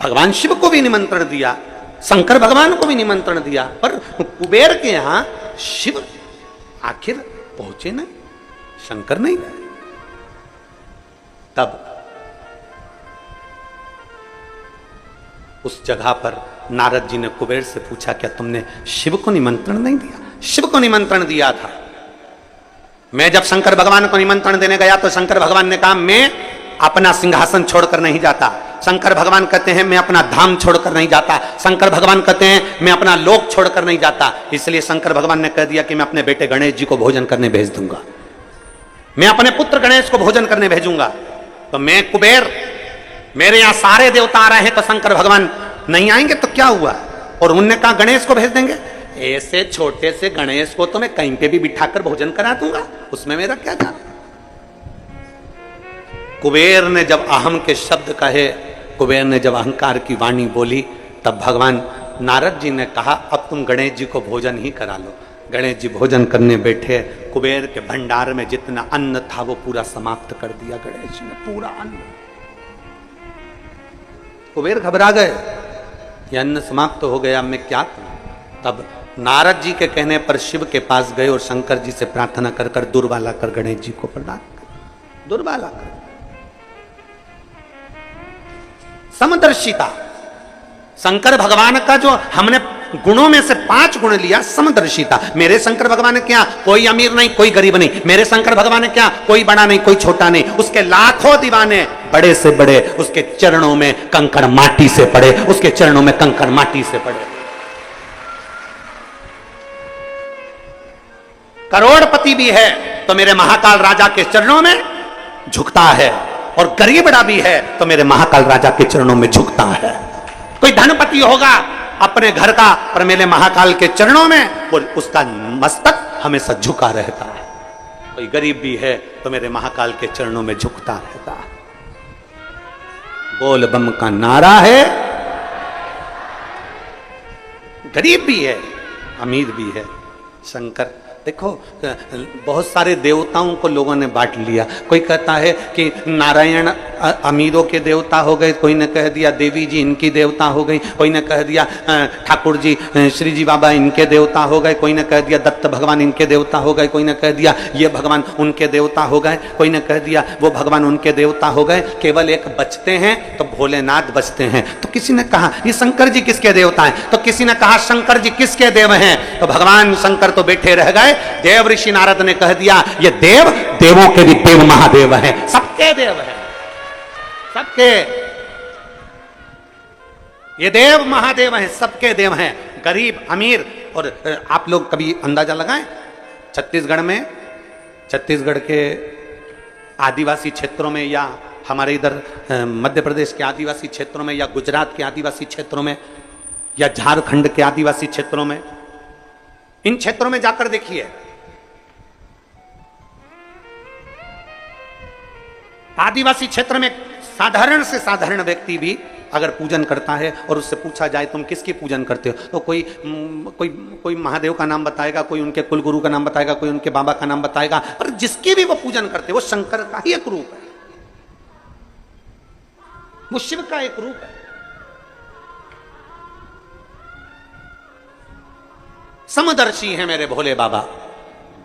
भगवान शिव को भी निमंत्रण दिया, शंकर भगवान को भी निमंत्रण दिया, पर कुबेर के यहां शिव आखिर पहुंचे नहीं, शंकर नहीं गए। तब उस जगह पर नारद जी ने कुबेर से पूछा, क्या तुमने शिव को निमंत्रण नहीं दिया? शिव को निमंत्रण दिया था। मैं जब शंकर भगवान को निमंत्रण देने गया तो शंकर भगवान ने कहा मैं अपना सिंहासन छोड़कर नहीं जाता। शंकर भगवान कहते हैं मैं अपना धाम छोड़कर नहीं जाता। शंकर भगवान कहते हैं मैं अपना लोक छोड़कर नहीं जाता। इसलिए शंकर भगवान ने कह दिया कि मैं अपने बेटे गणेश जी को भोजन करने भेज दूंगा, मैं अपने पुत्र गणेश को भोजन करने भेजूंगा। तो मैं कुबेर, मेरे यहां सारे देवता आ रहे हैं तो शंकर भगवान नहीं आएंगे तो क्या हुआ? और उनने कहा गणेश को भेज देंगे। ऐसे छोटे से गणेश को तो मैं कहीं पे भी बिठाकर भोजन करा दूंगा, उसमें मेरा क्या जाना। कुबेर ने जब अहम के शब्द कहे, कुबेर ने जब अहंकार की वाणी बोली, तब भगवान नारद जी ने कहा अब तुम गणेश जी को भोजन ही करा लो। गणेश जी भोजन करने बैठे, कुबेर के भंडार में जितना अन्न था वो पूरा समाप्त कर दिया गणेश जी ने, पूरा अन्न। कुबेर घबरा गए, ये अन्न समाप्त हो गया, मैं क्या करूं? तब नारद जी के कहने पर शिव के पास गए और शंकर जी से प्रार्थना कर कर दुर्वाला कर गणेश जी को प्रदान कर, दुर्वाला कर। समदर्शिता, शंकर भगवान का जो हमने गुणों में से 5 गुण लिया, समदर्शिता। मेरे शंकर भगवान ने क्या, कोई अमीर नहीं कोई गरीब नहीं, मेरे शंकर भगवान ने क्या, कोई बड़ा नहीं कोई छोटा नहीं, उसके लाखों दीवाने बड़े से बड़े उसके चरणों में कंकड़ माटी से पड़े, उसके चरणों में कंकड़ माटी से पड़े। करोड़पति भी है तो मेरे महाकाल राजा के चरणों में झुकता है, और गरीबड़ा भी है तो मेरे महाकाल राजा के चरणों में झुकता है। कोई धनपति होगा अपने घर का, पर मेरे महाकाल के चरणों में वो उसका मस्तक हमेशा झुका रहता है। कोई गरीब भी है तो मेरे महाकाल के चरणों में झुकता रहता है। बोल बम का नारा है। गरीब भी है अमीर भी है शंकर। देखो बहुत सारे देवताओं को लोगों ने बांट लिया। कोई कहता है कि नारायण अमीरों के देवता हो गए, कोई ने कह दिया देवी जी इनकी देवता हो गई, कोई ने कह दिया ठाकुर जी श्री जी बाबा इनके देवता हो गए, कोई ने कह दिया दत्त भगवान इनके देवता हो गए, कोई ने कह दिया ये भगवान उनके देवता हो गए, कोई ने कह दिया वो भगवान उनके देवता हो गए। केवल एक बचते हैं तो भोलेनाथ बचते हैं। तो किसी ने कहा ये शंकर जी किसके देवता हैं, तो किसी ने कहा शंकर जी किसके देव हैं, तो भगवान शंकर तो बैठे रह गए। देव ऋषि नारद ने कह दिया ये देव देवों के भी देव महादेव हैं, सबके देव हैं, सबके ये देव महादेव हैं, सबके देव हैं, गरीब अमीर। और आप लोग कभी अंदाजा लगाएं छत्तीसगढ़ के आदिवासी क्षेत्रों में, या हमारे इधर मध्य प्रदेश के आदिवासी क्षेत्रों में, या गुजरात के आदिवासी क्षेत्रों में, या झारखंड के आदिवासी क्षेत्रों में, इन क्षेत्रों में जाकर देखिए आदिवासी क्षेत्र में साधारण से साधारण व्यक्ति भी अगर पूजन करता है और उससे पूछा जाए तुम किसकी पूजन करते हो, तो कोई महादेव का नाम बताएगा, कोई उनके कुलगुरु का नाम बताएगा, कोई उनके बाबा का नाम बताएगा, और जिसकी भी वो पूजन करते वो शंकर का ही एक रूप है, वो शिव का एक रूप है। समदर्शी है मेरे भोले बाबा,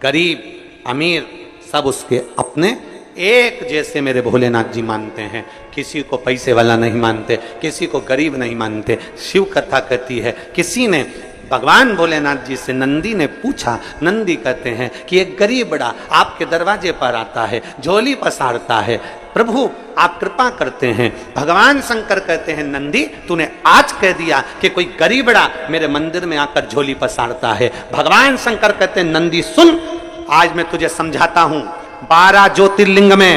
गरीब अमीर सब उसके अपने एक जैसे मेरे भोलेनाथ जी मानते हैं। किसी को पैसे वाला नहीं मानते, किसी को गरीब नहीं मानते। शिव कथा कहती है किसी ने भगवान भोलेनाथ जी से नंदी ने पूछा, नंदी कहते हैं कि एक गरीब बड़ा आपके दरवाजे पर आता है, झोली पसारता है, प्रभु आप कृपा करते हैं। भगवान शंकर कहते हैं नंदी तूने आज कह दिया कि कोई गरीब बड़ा मेरे मंदिर में आकर झोली पसारता है। भगवान शंकर कहते हैं नंदी सुन, आज मैं तुझे समझाता हूं। 12 ज्योतिर्लिंग में,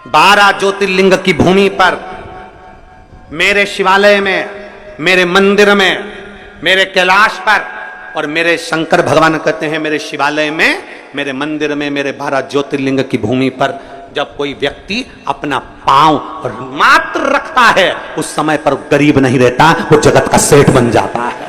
12 ज्योतिर्लिंग की भूमि पर, मेरे शिवालय में, मेरे मंदिर में, मेरे कैलाश पर, और मेरे शंकर भगवान कहते हैं मेरे शिवालय में, मेरे मंदिर में, मेरे 12 ज्योतिर्लिंग की भूमि पर जब कोई व्यक्ति अपना पांव मात्र रखता है उस समय पर गरीब नहीं रहता, वो जगत का सेठ बन जाता है।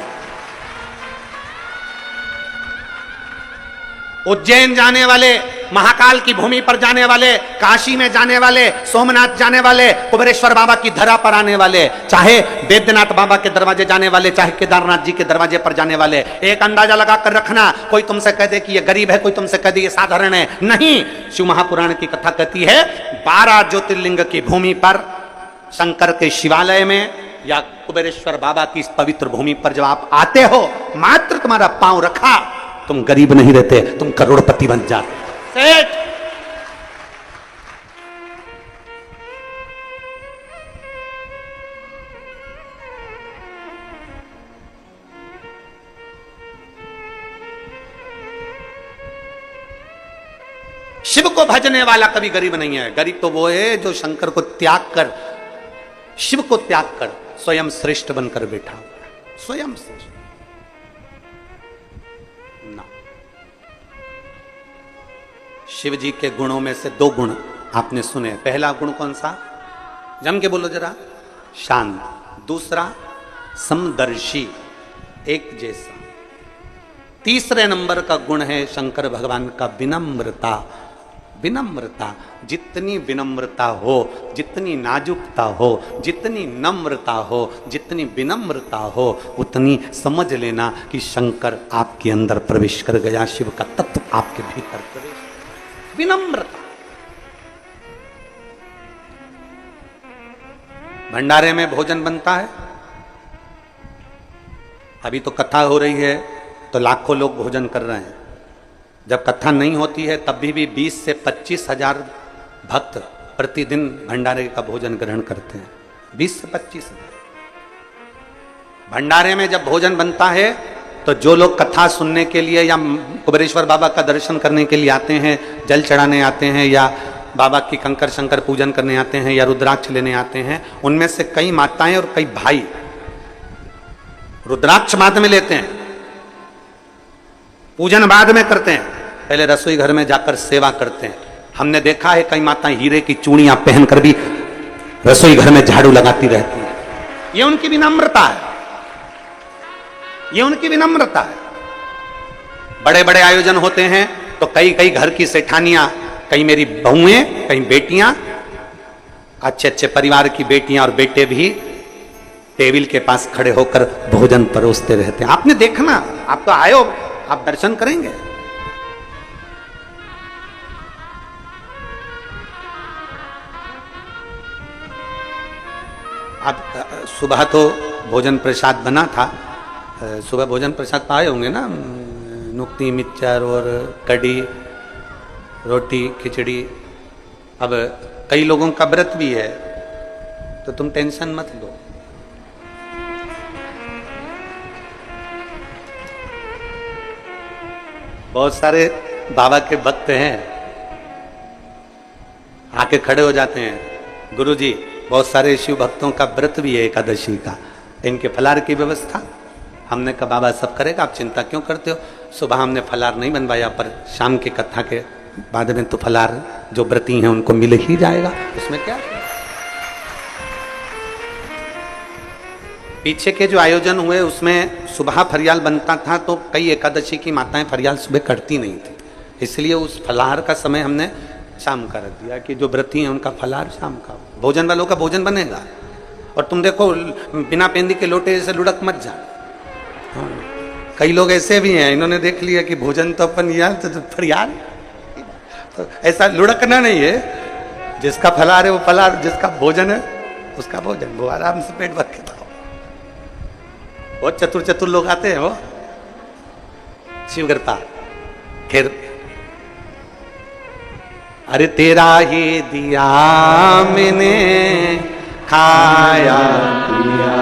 उज्जैन जाने वाले, महाकाल की भूमि पर जाने वाले, काशी में जाने वाले, सोमनाथ जाने वाले, कुबेरेश्वर बाबा की धरा पर आने वाले, चाहे वैद्यनाथ बाबा के दरवाजे जाने वाले, चाहे केदारनाथ जी के दरवाजे पर जाने वाले, एक अंदाजा लगा कर रखना। कोई तुमसे कह दे कि ये गरीब है, कोई तुमसे कह दे ये साधारण है, नहीं। शिव महापुराण की कथा कहती है 12 ज्योतिर्लिंग की भूमि पर, शंकर के शिवालय में या कुबेरेश्वर बाबा की इस पवित्र भूमि पर जब आप आते हो, मात्र तुम्हारा पांव रखा, तुम गरीब नहीं रहते, तुम करोड़पति बन जाते। सेठ शिव को भजने वाला कभी गरीब नहीं है। गरीब तो वो है जो शंकर को त्याग कर, शिव को त्याग कर स्वयं श्रेष्ठ बनकर बैठा, स्वयं श्रेष्ठ। शिव जी के गुणों में से 2 गुण आपने सुने। पहला गुण कौन सा, जम के बोलो जरा, शांत। दूसरा समदर्शी, एक जैसा। तीसरे नंबर का गुण है शंकर भगवान का विनम्रता। विनम्रता, जितनी विनम्रता हो, जितनी नाजुकता हो, जितनी नम्रता हो, जितनी विनम्रता हो, उतनी समझ लेना कि शंकर आपके अंदर प्रवेश कर गया, शिव का तत्व आपके भीतर प्रवेश। विनम्रता। भंडारे में भोजन बनता है, अभी तो कथा हो रही है तो लाखों लोग भोजन कर रहे हैं। जब कथा नहीं होती है तब भी 20 से 25 हजार भक्त प्रतिदिन भंडारे का भोजन ग्रहण करते हैं। 20 से 25 हजार। भंडारे में जब भोजन बनता है तो जो लोग कथा सुनने के लिए या कुबेरेश्वर बाबा का दर्शन करने के लिए आते हैं, जल चढ़ाने आते हैं, या बाबा की कंकर शंकर पूजन करने आते हैं, या रुद्राक्ष लेने आते हैं, उनमें से कई माताएं और कई भाई रुद्राक्ष बाद में लेते हैं, पूजन बाद में करते हैं, पहले रसोई घर में जाकर सेवा करते हैं। हमने देखा है कई माताएं हीरे की चूड़ियां पहनकर भी रसोई घर में झाड़ू लगाती रहती हैं। ये उनकी विनम्रता है, ये उनकी विनम्रता है। बड़े बड़े आयोजन होते हैं तो कई कई घर की सेठानियां, कई मेरी बहुएं, कई बेटियां, अच्छे अच्छे परिवार की बेटियां और बेटे भी टेबल के पास खड़े होकर भोजन परोसते रहते हैं। आपने देखना, आप तो आयो, आप दर्शन करेंगे। अब सुबह तो भोजन प्रसाद बना था, सुबह भोजन प्रसाद पाए होंगे ना, नुक्ती मिक्सचर और कड़ी, रोटी, खिचड़ी। अब कई लोगों का व्रत भी है तो तुम टेंशन मत लो। बहुत सारे बाबा के भक्त हैं, आके खड़े हो जाते हैं, गुरुजी बहुत सारे शिव भक्तों का व्रत भी है एकादशी का, इनके फलार की व्यवस्था। हमने कहा बाबा सब करेगा, आप चिंता क्यों करते हो। सुबह हमने फलार नहीं बनवाया, पर शाम की कथा के बाद में तो फलार जो व्रती हैं उनको मिल ही जाएगा, उसमें क्या। पीछे के जो आयोजन हुए उसमें सुबह फरियाल बनता था तो कई एकादशी की माताएं फरियाल सुबह करती नहीं थी, इसलिए उस फलाहार का समय हमने शाम का रख दिया कि जो व्रती हैं उनका फलाहार शाम का, भोजन वालों का भोजन बनेगा। और तुम देखो बिना पेंदी के लोटे जैसे लुढ़क मत जा। हाँ। कई लोग ऐसे भी हैं, इन्होंने देख लिया कि भोजन तो अपन यार तो फरियाल, तो ऐसा लुढ़कना नहीं है। जिसका फलाहार है वो फलाहार, जिसका भोजन है उसका भोजन, वो आराम से पेट भर के खाओ। बहुत चतुर चतुर लोग आते हैं, वो शिव कृपा। फिर अरे तेरा ही दिया मैंने खाया पिया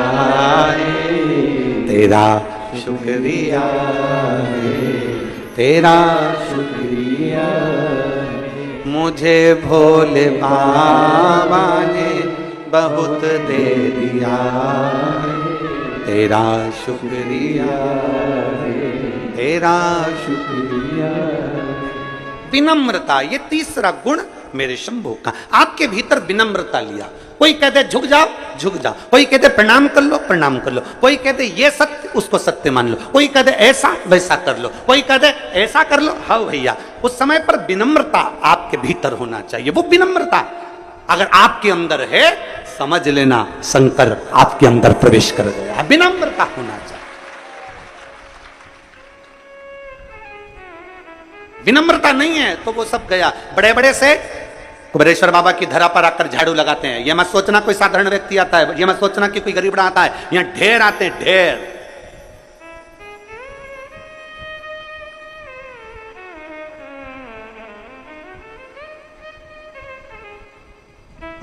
है, तेरा शुक्रिया है, तेरा शुक्रिया है। मुझे भोले बाबा ने बहुत दे दिया है, तेरा शुक्रिया है, तेरा शुक्रिया। विनम्रता, ये तीसरा गुण मेरे शंभू का। आपके भीतर विनम्रता लिया। कोई कहते झुक जाओ, झुक जाओ। कोई कहते प्रणाम कर लो, प्रणाम कर लो। कोई कहते ये सत्य, उसको सत्य मान लो। कोई कहते ऐसा वैसा कर लो, कोई कहते ऐसा कर लो। हाँ भैया, उस समय पर विनम्रता आपके भीतर होना चाहिए। वो विनम्रता अगर आपके अंदर है, समझ लेना शंकर आपके अंदर प्रवेश कर गया। विनम्रता होना चाहिए। विनम्रता नहीं है तो वो सब गया। बड़े बड़े से कुबेरेश्वर बाबा की धरा पर आकर झाड़ू लगाते हैं। यह मत सोचना कोई साधारण व्यक्ति आता है, यह मत सोचना कि कोई गरीबड़ा आता है। यहां ढेर आते हैं, ढेर।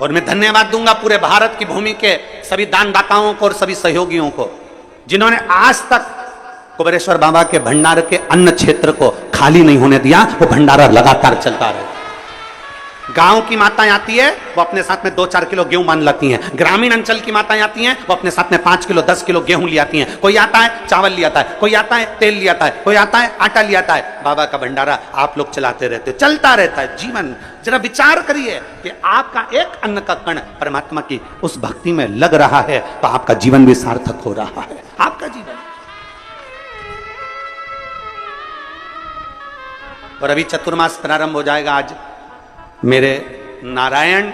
और मैं धन्यवाद दूंगा पूरे भारत की भूमि के सभी दानदाताओं को और सभी सहयोगियों को, जिन्होंने आज तक कुबेरेश्वर बाबा के भंडार के अन्न क्षेत्र को खाली नहीं होने दिया। वो भंडारा लगातार चलता रहे। गांव की माताएं आती है, वो अपने साथ में 2-4 किलो गेहूं मान लाती हैं। ग्रामीण अंचल की माताएं आती हैं, वो अपने साथ में 5 किलो 10 किलो गेहूं ले आती हैं। कोई आता है चावल ले आता है, कोई आता है तेल ले आता है, कोई आता है आटा ले आता है। बाबा का भंडारा आप लोग चलाते रहते हो, चलता रहता है जीवन। जरा विचार करिए कि आपका एक अन्न का कण परमात्मा की उस भक्ति में लग रहा है तो आपका जीवन भी सार्थक हो रहा है। आपका जीवन। और अभी चतुर्मास प्रारंभ हो जाएगा। आज मेरे नारायण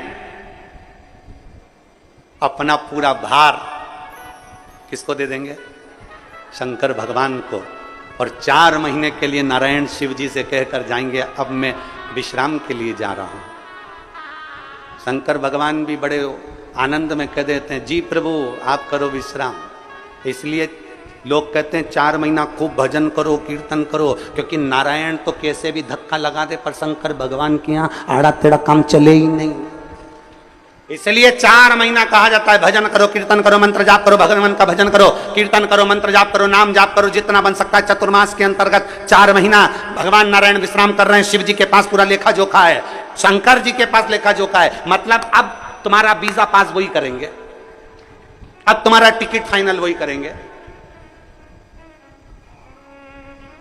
अपना पूरा भार किसको दे देंगे? शंकर भगवान को। और 4 महीने के लिए नारायण शिव जी से कहकर जाएंगे अब मैं विश्राम के लिए जा रहा हूं। शंकर भगवान भी बड़े आनंद में कह देते हैं जी प्रभु आप करो विश्राम। इसलिए लोग कहते हैं 4 महीना खूब भजन करो कीर्तन करो, क्योंकि नारायण तो कैसे भी धक्का लगा दे पर शंकर भगवान के यहाँ आड़ा टेढ़ा काम चले ही नहीं। इसलिए 4 महीना कहा जाता है भजन करो कीर्तन करो मंत्र जाप करो, भगवान का भजन करो कीर्तन करो मंत्र जाप करो नाम जाप करो, जितना बन सकता है। चतुर्मास के अंतर्गत 4 महीना भगवान नारायण विश्राम कर रहे हैं। शिव जी के पास पूरा लेखा जोखा है, शंकर जी के पास लेखा जोखा है। मतलब अब तुम्हारा वीजा पास वही करेंगे, अब तुम्हारा टिकट फाइनल वही करेंगे।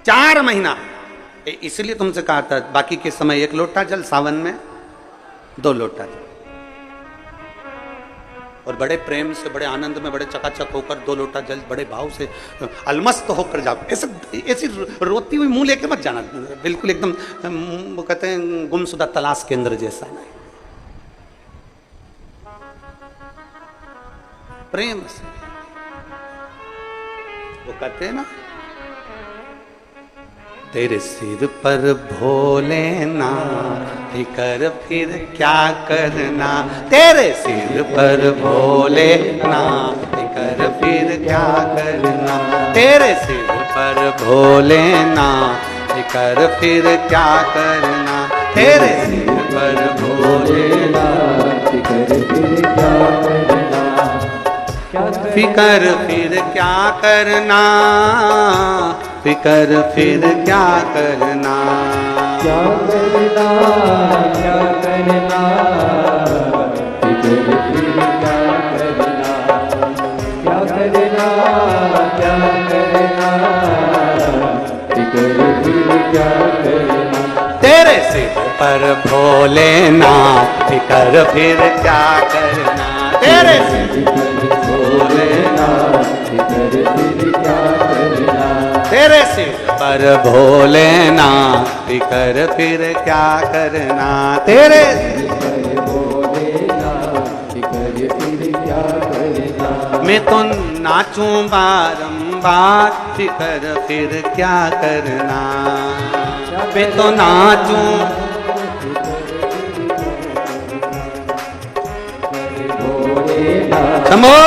4 महीना इसलिए तुमसे कहा था बाकी के समय 1 लोटा जल, सावन में 2 लोटा जल। और बड़े प्रेम से बड़े आनंद में बड़े चकाचक होकर 2 लोटा जल बड़े भाव से अलमस्त होकर जाओ। ऐसी रोती हुई मुंह लेके मत जाना, बिल्कुल एकदम वो कहते हैं गुमशुदा तलाश केंद्र जैसा नहीं, प्रेम से। वो कहते हैं ना तेरे सिर पर भोलेनाथ फिकर फिर क्या करना, तेरे सिर पर भोलेनाथ फिकर फिर क्या करना, तेरे सिर पर भोलेनाथ फिकर फिर क्या करना, तेरे सिर पर भोलेनाथ फिकर फिर क्या करना, फिकर फिर क्या करना, फिकर फिर क्या करना, क्या करना क्या करना, फिकर फिर क्या करना, क्या करना क्या करना, फिकर फिर क्या करना, तेरे सिर पर भोलेनाथ फिकर फिर क्या करना, तेरे सिर पर भोलेनाथ फिकर फिर क्या करना, तेरे सिर पर भोलेनाथ फिकर फिर क्या करना, तेरे सिर पर भोलेनाथ फिकर फिर क्या करना, मैं तो नाचूं बारंबार फिकर फिर क्या करना, मैं तो नाचूं समो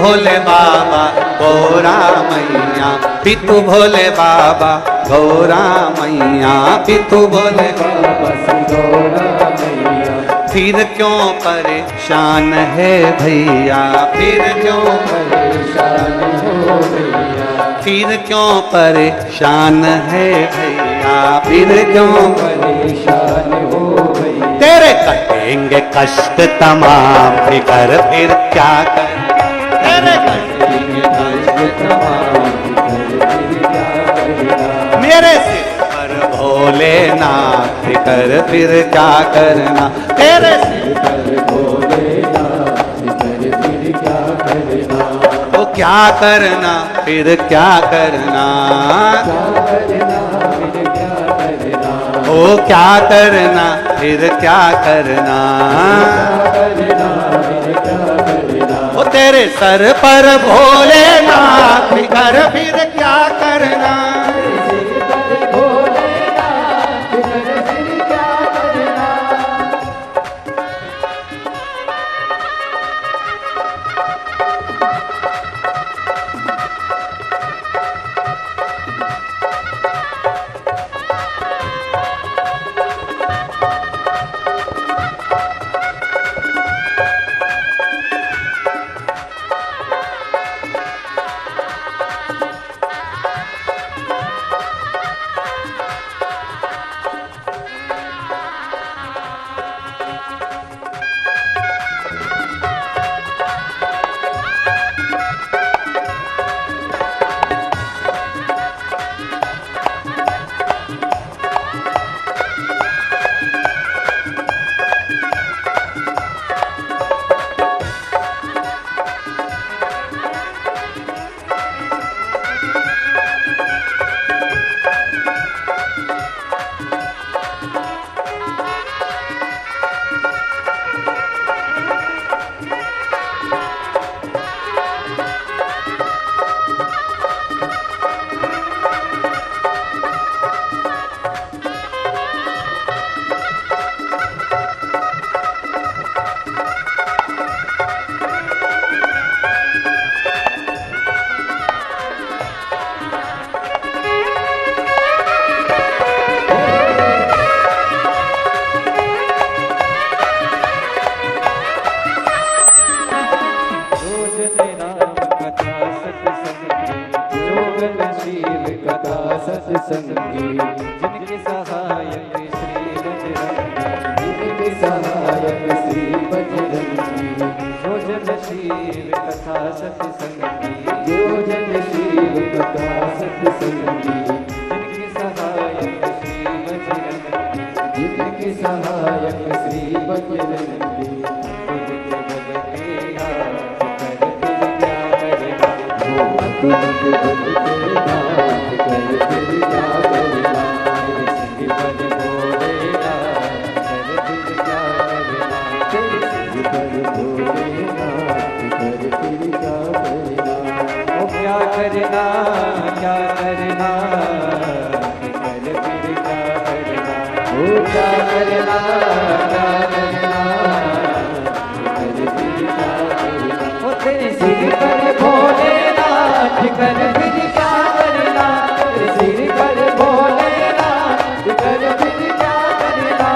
भोले बाबा गौरा मैया, पितु भोले बाबा गौरा मैया, पितु भोले बाबा गौरा मैया, फिर क्यों परेशान है भैया, फिर क्यों परेशान हो भैया, फिर क्यों परेशान है भैया, फिर क्यों परेशान हो भैया। तेरे कटेंगे कष्ट तमाम, फिकर फिर क्या कर, तेरे कटेंगे कष्ट तमाम, मेरे सिर पर भोलेनाथ, फिकर फिर क्या करना, तेरे सिर पर भोलेनाथ, फिर क्या करना, वो क्या करना फिर क्या करना, ओ क्या करना फिर क्या करना, ओ तेरे सर पर भोलेनाथ, फिकर फिर क्या करना। सत्संगी, जिनके सहायक श्री बजरंगी, जिनके सहायक श्री बजरंगी, जो जनशील कथा सत्संगी, जो जनशील कथा सत्संगी, जिनके सहायक श्री बजरंगी, जिनके सहायक श्री बजरंगी, तुझके बल के नाथ कर फिर क्या करना, तेरे सिर पर भोलेनाथ कर फिर क्या करना, तेरे सिर पर भोलेनाथ कर फिर क्या करना, ओ क्या करना क्या करना, कर फिर क्या करना, ओ क्या करना क्या करना, कर फिर क्या करना, ओ तेरे सिर पर भोलेनाथ कर फिर क्या करना, तेरे सिर पर भोलेनाथ कर फिर क्या करना।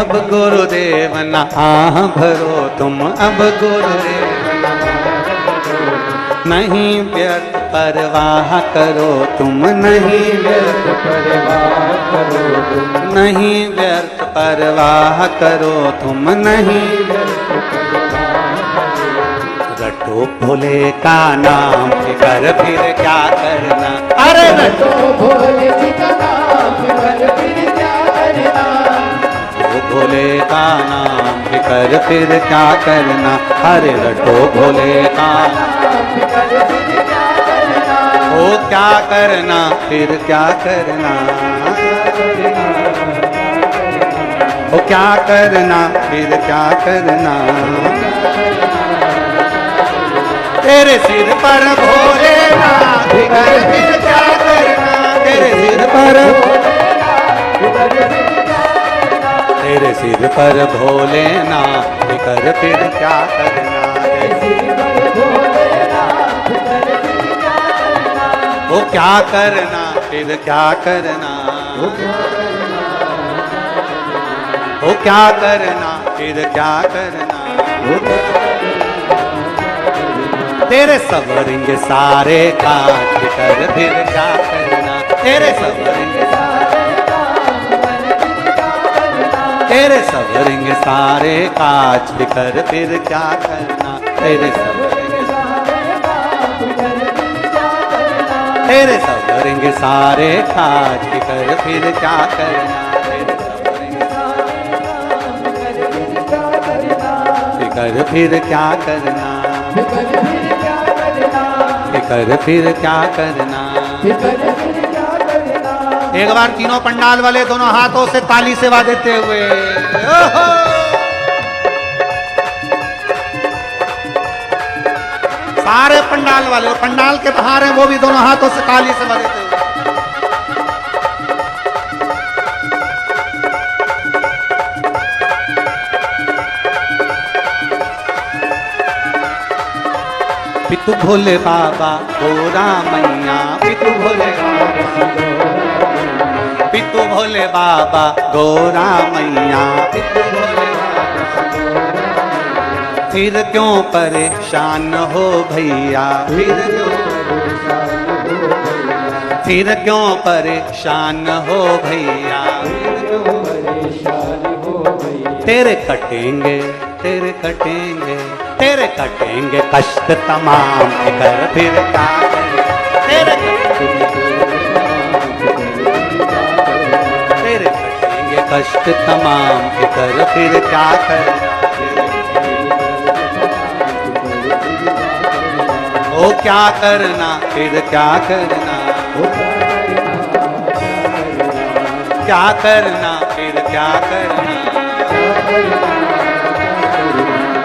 अब गुरुदेव न आह भरो तुम, अब गुरुदेव नहीं व्यर्थ परवाह करो तुम, नहीं व्यर्थ परवाह करो तुम, नहीं व्यर्थ परवाह करो तुम, नहीं व्यर्थ रटो भोले का नाम फिकर फिर क्या करना, अरे रटो भोले जी का नाम फिकर फिर क्या करना, भोले का नाम फिकर फिर क्या करना, अरे रटो भोले का नाम फिकर फिर क्या करना, ओ क्या करना फिर क्या करना, ओ क्या करना फिर क्या करना, तेरे सिर पर भोलेनाथ फिकर फिर क्या करना, तेरे सिर पर तेरे सिर पर भोलेनाथ फिकर फिर क्या करना, वो क्या करना फिर क्या करना, वो क्या करना फिर क्या करना, तेरे सवरेंगे सारे काज फिकर फिर क्या करना, तेरे सवरेंगे तेरे सवरेंगे सारे काज फिकर फिर क्या करना, तेरे तेरे सवरेंगे सारे काज फिकर फिर क्या करना, फिकर फिर क्या करना, फिकर फिर क्या करना। एक बार तीनों पंडाल वाले दोनों हाथों से ताली सेवा देते हुए ओहो! सारे पंडाल वाले और पंडाल के बाहर हैं वो भी दोनों हाथों से ताली सेवा देते हुए पितु भोले बाबा गोरा मैया, पितु भोले बाबा, पितु भोले बाबा गोरा मैया, पितु भोले बाबा, फिर क्यों परेशान हो भैया, फिर क्यों परेशान हो भैया, तेरे कटेंगे तेरे कटेंगे तेरे कटेंगे कष्ट तमाम फिकर फिर क्या करें, तेरे कटेंगे कष्ट तमाम फिकर फिर क्या करें, ओ क्या करना फिर क्या करना, क्या करना फिर क्या करना,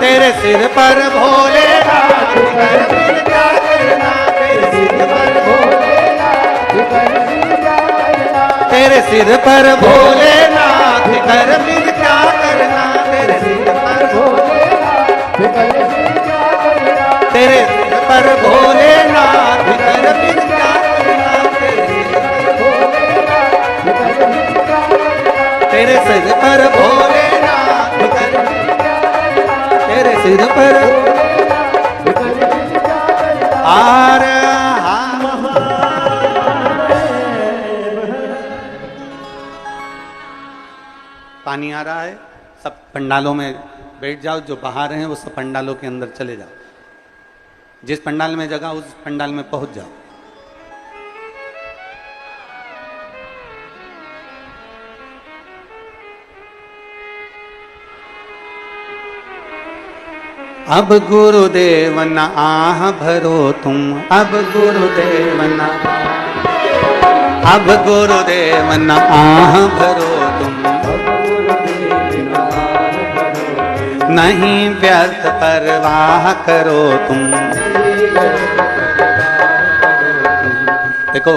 तेरे सिर पर भोलेनाथ फिकर फिर क्या करना, तेरे सिर पर भोलेनाथ फिकर फिर क्या करना, तेरे सिर पर भोलेनाथ फिकर फिर क्या करना, तेरे सिर पर भोलेनाथ फिकर फिर क्या करना, तेरे सिर पर भोलेनाथ फिकर फिर क्या करना, तेरे सिर पर भोलेनाथ फिकर तेरे सिर पर आर पानी आ रहा है, सब पंडालों में बैठ जाओ, जो बाहर हैं वो सब पंडालों के अंदर चले जाओ, जिस पंडाल में जगह उस पंडाल में पहुंच जाओ। अब गुरुदेव न आह भरो तुम, अब गुरुदेव न, अब गुरुदेव न आह भरो तुम, नहीं व्यर्थ परवाह करो तुम। देखो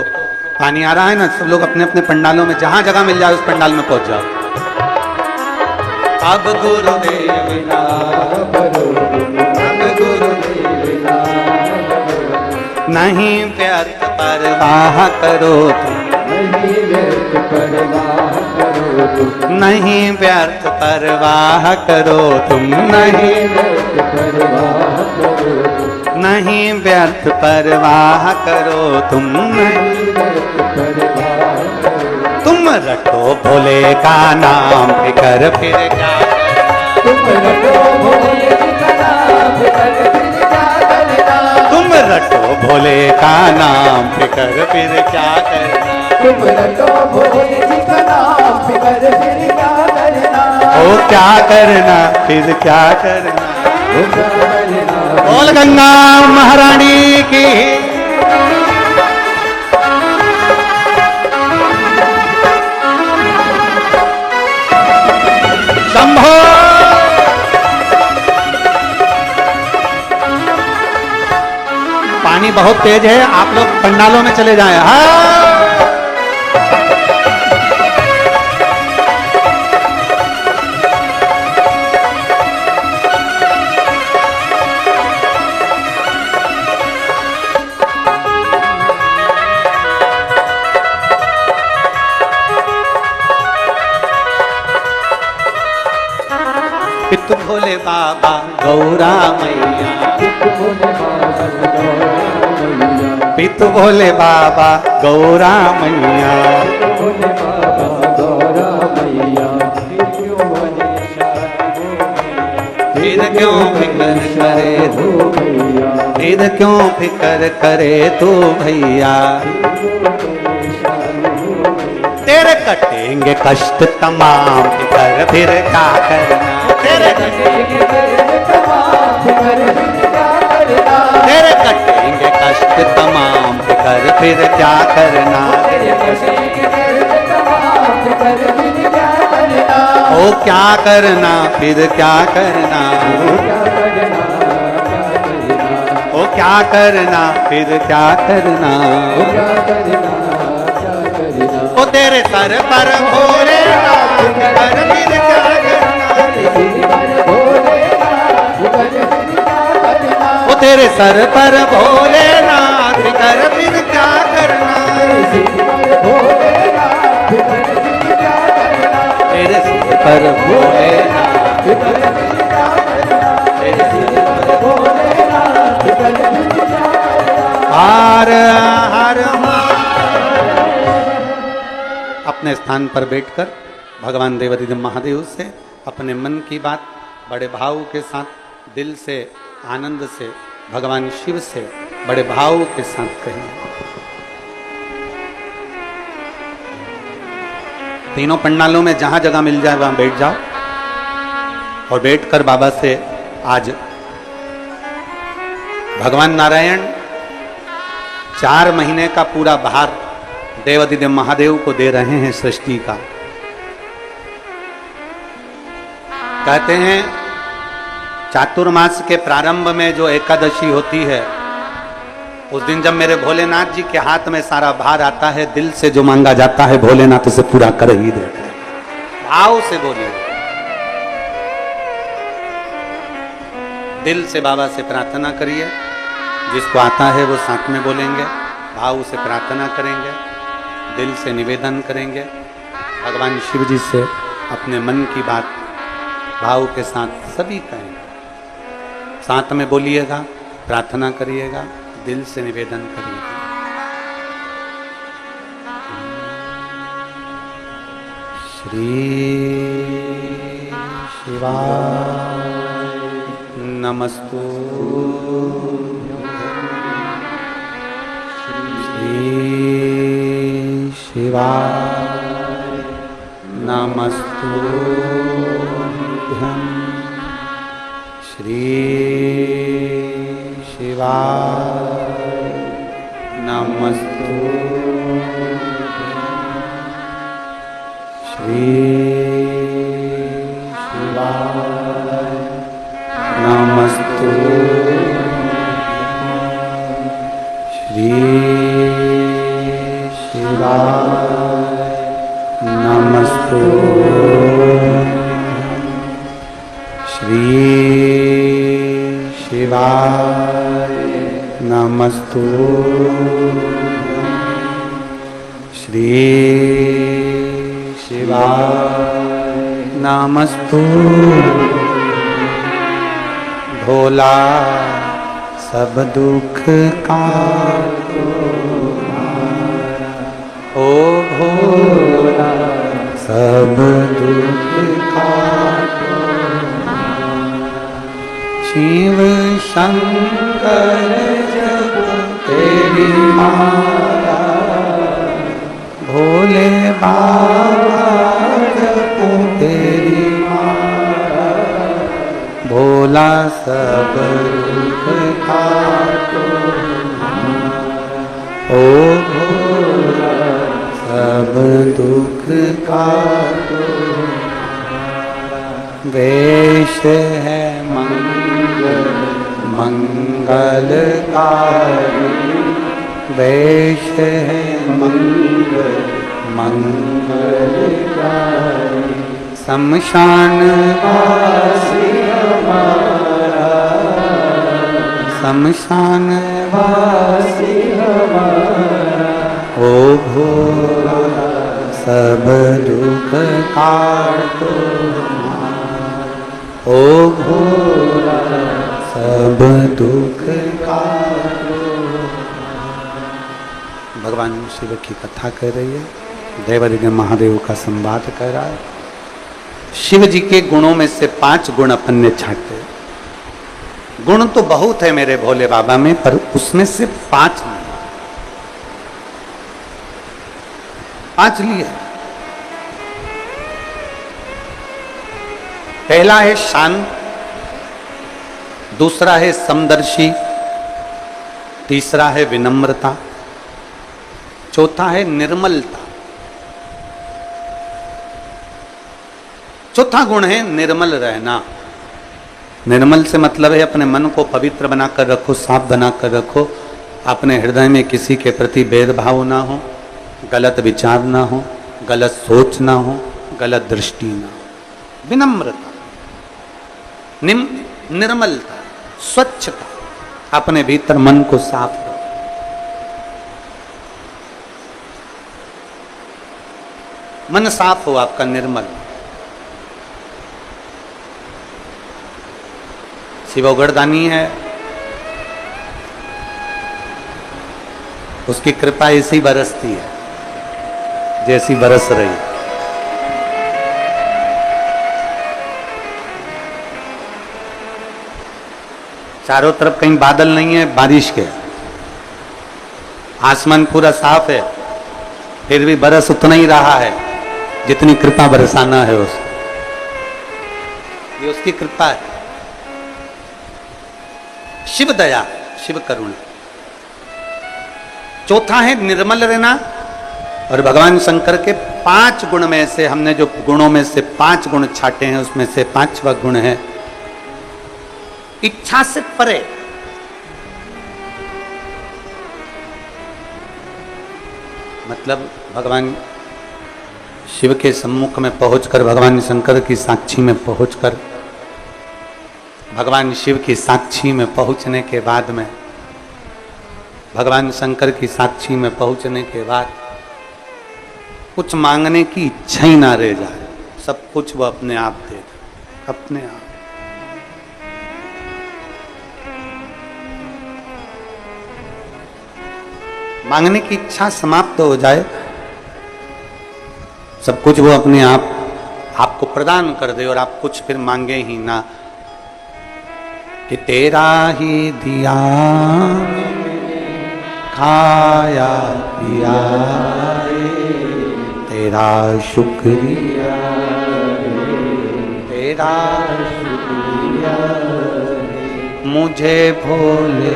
पानी आ रहा है ना, सब लोग अपने अपने पंडालों में जहां जगह मिल जाए उस पंडाल में पहुंच जाओ। अब गुरुदेव न आह भरो, नहीं व्यर्थ परवाह करो तुम, नहीं व्यर्थ परवाह करो तुम, नहीं व्यर्थ परवाह करो तुम, नहीं नहीं व्यर्थ परवाह करो तुम, तुम रटो भोले का नाम फिकर फिर क्या तुम रटो भोले का नाम फिकर फिर क्या करना, तुम रटो भोले जी का नाम फिकर फिर क्या करना, ओ क्या करना फिर क्या करना। ओ क्या करना। बोल गंगा महारानी की। शंभो। पानी बहुत तेज है, आप लोग पंडालों में चले जाएं। हाँ। पितु भोले बाबा गौरा मैया, पितु भोले बाबा गौरा मैया, फिर क्यों फिकर करे तू, फिर क्यों फिकर करे तू भैया, तेरे कटेंगे कष्ट तमाम फिकर फिर क्या करना, तेरे कटेंगे कष्ट तमाम फिकर फिर क्या करना, ओ क्या करना फिर क्या करना, ओ क्या करना फिर क्या करना। ओ तेरे सर पर भोलेनाथ फिकर फिर क्या करना, ओ तेरे सर पर भोलेनाथ फिकर फिर क्या करना, तेरे सर पर भोलेनाथ हर हर। अपने स्थान पर बैठकर भगवान देवाधिदेव महादेव से अपने मन की बात बड़े भाव के साथ, दिल से आनंद से भगवान शिव से बड़े भाव के साथ कहें। तीनों पंडालों में जहां जगह मिल जाए वहां बैठ जाओ और बैठकर बाबा से आज भगवान नारायण 4 महीने का पूरा भार देवाधिदेव महादेव को दे रहे हैं सृष्टि का। कहते हैं चातुर्मास के प्रारंभ में जो एकादशी होती है, उस दिन जब मेरे भोलेनाथ जी के हाथ में सारा भार आता है, दिल से जो मांगा जाता है भोलेनाथ उसे पूरा कर ही देते हैं। भाव से बोलिए, दिल से बाबा से प्रार्थना करिए। जिसको आता है वो साथ में बोलेंगे, भाव से प्रार्थना करेंगे, दिल से निवेदन करेंगे, भगवान शिव जी से अपने मन की बात भाव के साथ सभी कहेंगे। साथ में बोलिएगा, प्रार्थना करिएगा, दिल से निवेदन करिएगा। श्री शिवाय नमस्तु, श्री शिवाय नमस्तुभ्यं, श्री शिवाय नमस्तुभ्यं, श्री शिवाय नमस्तुभ्यं, श्री शिवाय नमस्तुभ्यं, श्री शिवाय नमस्तुभ्यं, श्री शिवाय। नमस्तु भोला सब दुख का ओ भोला सब दुख का शिव शंकर जप तेरी माला भोले बाबा जप तेरी माला भोला सब दुख काटो ओ भोला सब दुख काटो वेश है मंगलकारी वेश है मंगलकारी शमशान वासी हमारा शमशान वासी हमारा ओ भोला सब दुख काटो ओ भोला सब दुख काटो। भगवान शिव की कथा कर रही है, देवदिग महादेव का संवाद कर रहा है। शिव जी के गुणों में से 5 गुण अपन ने छाटे। गुण तो बहुत है मेरे भोले बाबा में, पर उसमें से 5 नहीं, 5 लिए। पहला है शांत, दूसरा है समदर्शी, तीसरा है विनम्रता, चौथा है निर्मलता। चौथा गुण है निर्मल रहना। निर्मल से मतलब है अपने मन को पवित्र बनाकर रखो, साफ बनाकर रखो, अपने हृदय में किसी के प्रति भेदभाव ना हो, गलत विचार ना हो, गलत सोच ना हो, गलत दृष्टि ना हो। विनम्रता, निर्मलता, स्वच्छता, अपने भीतर मन को साफ करो। मन साफ हो आपका, निर्मल। शिवगढ़दानी है, उसकी कृपा ऐसी बरसती है जैसी बरस रही। चारों तरफ कहीं बादल नहीं है बारिश के, आसमान पूरा साफ है, फिर भी बरस उतना ही रहा है जितनी कृपा बरसाना है उसको। ये उसकी कृपा है। शिव दया, शिव करुणा। चौथा है निर्मल रहना। और भगवान शंकर के 5 गुण में से हमने जो गुणों में से 5 गुण छाटे हैं, उसमें से 5वां गुण है इच्छा से परे। मतलब भगवान शिव के सम्मुख में पहुंचकर, भगवान शंकर की साक्षी में पहुंचकर, भगवान शिव की साक्षी में पहुंचने के बाद में, भगवान शंकर की साक्षी में पहुंचने के बाद कुछ मांगने की इच्छा ही ना रह जाए, सब कुछ वो अपने आप दे दे, अपने आप। मांगने की इच्छा समाप्त हो जाए, सब कुछ वो अपने आप आपको प्रदान कर दे और आप कुछ फिर मांगे ही ना। कि तेरा ही दिया खाया पिया तेरा शुक्रिया, तेरा शुक्रिया मुझे भोले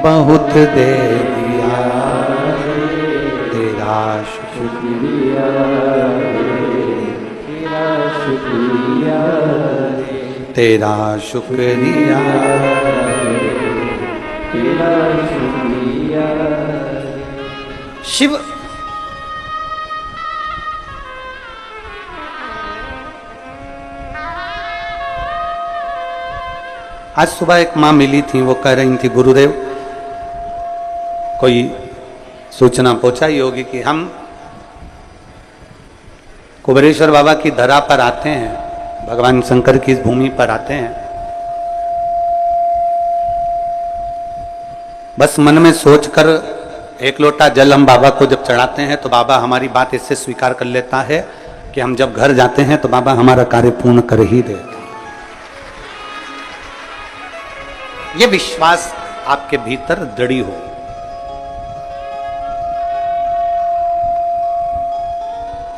बहुत दे दिया, तेरा शुक्रिया, तेरा शुक्रिया, तेरा शुक्रिया, तेरा शुक्रिया। शिव आज सुबह एक माँ मिली थी, वो कह रही थी गुरुदेव कोई सूचना पहुंचाई होगी कि हम कुबेरेश्वर बाबा की धरा पर आते हैं, भगवान शंकर की इस भूमि पर आते हैं, बस मन में सोचकर एक लोटा जल हम बाबा को जब चढ़ाते हैं तो बाबा हमारी बात इससे स्वीकार कर लेता है कि हम जब घर जाते हैं तो बाबा हमारा कार्य पूर्ण कर ही देते। ये विश्वास आपके भीतर दृढ़ हो।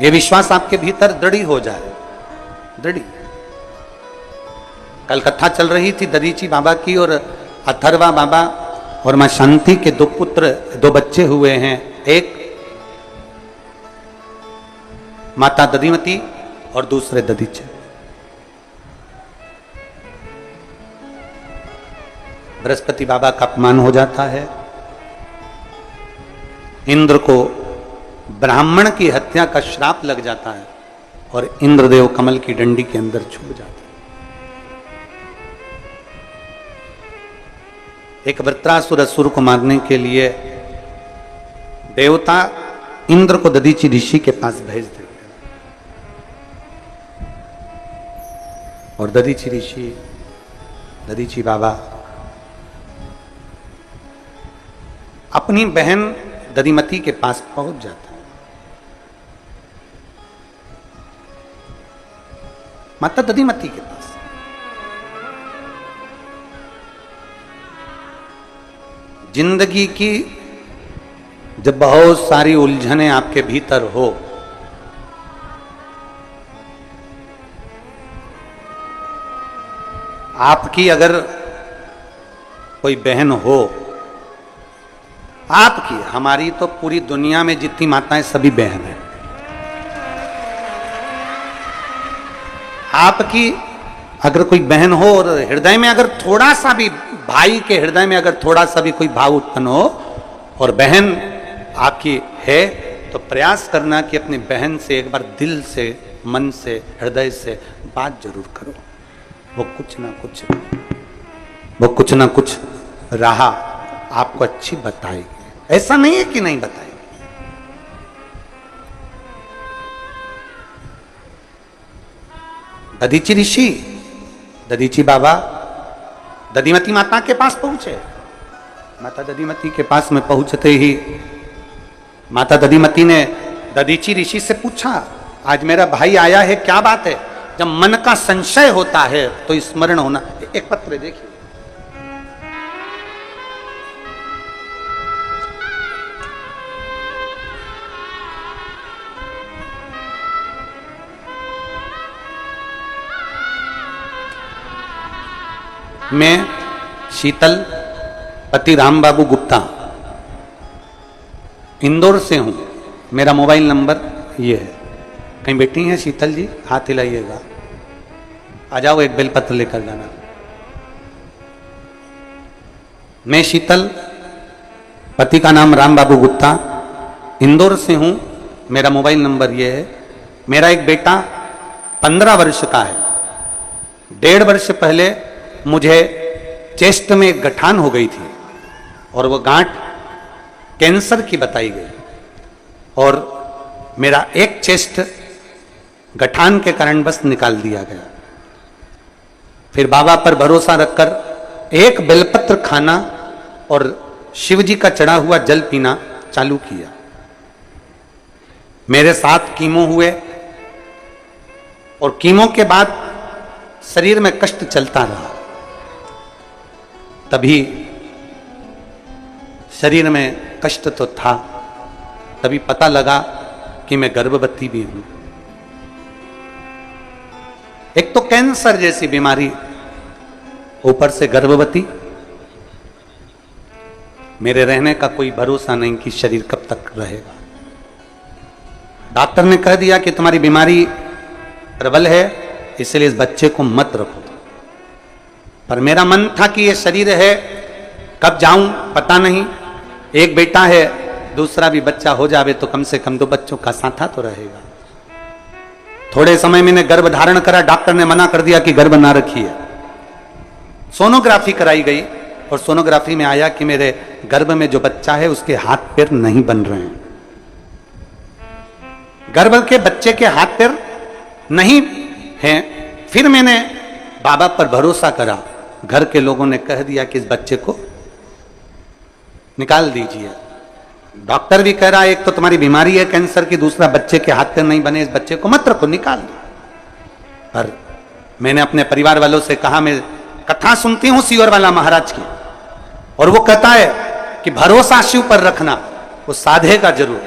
ये विश्वास आपके भीतर दृढ़ हो जाए, दृढ़। कल कथा चल रही थी दधीची बाबा की, और अथर्वा बाबा और मां शांति के दो पुत्र, दो बच्चे हुए हैं। एक माता दधिमती और दूसरे दधीचे। बृहस्पति बाबा का अपमान हो जाता है, इंद्र को ब्राह्मण की हत्या का श्राप लग जाता है और इंद्रदेव कमल की डंडी के अंदर छुप जाते हैं। एक वृत्रासुर असुर को मारने के लिए देवता इंद्र को दधीची ऋषि के पास भेज देते हैं, और दधीची ऋषि, दधीची बाबा अपनी बहन दधिमती के पास पहुंच जाता है। माता दधिमती के पास जिंदगी की जब बहुत सारी उलझनें आपके भीतर हो, आपकी अगर कोई बहन हो, आपकी, हमारी तो पूरी दुनिया में जितनी माताएं सभी बहन हैं, आपकी अगर कोई बहन हो और हृदय में अगर थोड़ा सा भी, भाई के हृदय में अगर थोड़ा सा भी कोई भाव उत्पन्न हो और बहन आपकी है, तो प्रयास करना कि अपनी बहन से एक बार दिल से, मन से, हृदय से बात जरूर करो। वो कुछ ना कुछ राह आपको अच्छी बताएगी। ऐसा नहीं है कि नहीं बताएगी। दधीची ऋषि, दधीची बाबा दधिमती माता के पास पहुंचे। माता दधिमती के पास में पहुंचते ही माता दधिमती ने दधीची ऋषि से पूछा, आज मेरा भाई आया है, क्या बात है? जब मन का संशय होता है तो स्मरण होना। एक पत्र देखिए, मैं शीतल पति राम बाबू गुप्ता इंदौर से हूं, मेरा मोबाइल नंबर ये है। कहीं बैठी हैं शीतल जी? हाथ हिलाइएगा। आ जाओ, एक बेलपत्र लेकर जाना। मैं शीतल, पति का नाम राम बाबू गुप्ता, इंदौर से हूं, मेरा मोबाइल नंबर ये है। मेरा एक बेटा 15 वर्ष का है। 1.5 वर्ष पहले मुझे चेस्ट में एक गठान हो गई थी और वो गांठ कैंसर की बताई गई, और मेरा एक चेस्ट गठान के कारण बस निकाल दिया गया। फिर बाबा पर भरोसा रखकर एक बेलपत्र खाना और शिव जी का चढ़ा हुआ जल पीना चालू किया। मेरे साथ कीमो हुए और कीमो के बाद शरीर में कष्ट चलता रहा। तभी शरीर में कष्ट तो था, तभी पता लगा कि मैं गर्भवती भी हूं। एक तो कैंसर जैसी बीमारी, ऊपर से गर्भवती। मेरे रहने का कोई भरोसा नहीं कि शरीर कब तक रहेगा। डॉक्टर ने कह दिया कि तुम्हारी बीमारी प्रबल है, इसलिए इस बच्चे को मत रखो। पर मेरा मन था कि ये शरीर है, कब जाऊं पता नहीं। एक बेटा है, दूसरा भी बच्चा हो जावे तो कम से कम 2 बच्चों का साथा तो रहेगा। थोड़े समय मैंने गर्भ धारण करा, डॉक्टर ने मना कर दिया कि गर्भ ना रखिए। सोनोग्राफी कराई गई और सोनोग्राफी में आया कि मेरे गर्भ में जो बच्चा है उसके हाथ पैर नहीं बन रहे हैं। गर्भ के बच्चे के हाथ पैर नहीं हैं। फिर मैंने बाबा पर भरोसा करा, घर के लोगों ने कह दिया कि इस बच्चे को निकाल दीजिए। डॉक्टर भी कह रहा है एक तो तुम्हारी बीमारी है कैंसर की, दूसरा बच्चे के हाथ पैर नहीं बने, इस बच्चे को मत रखो, निकाल दो। पर मैंने अपने परिवार वालों से कहा, मैं कथा सुनती हूं सीवर वाला महाराज की, और वो कहता है कि भरोसा शिव पर रखना, वो साधेगा जरूर।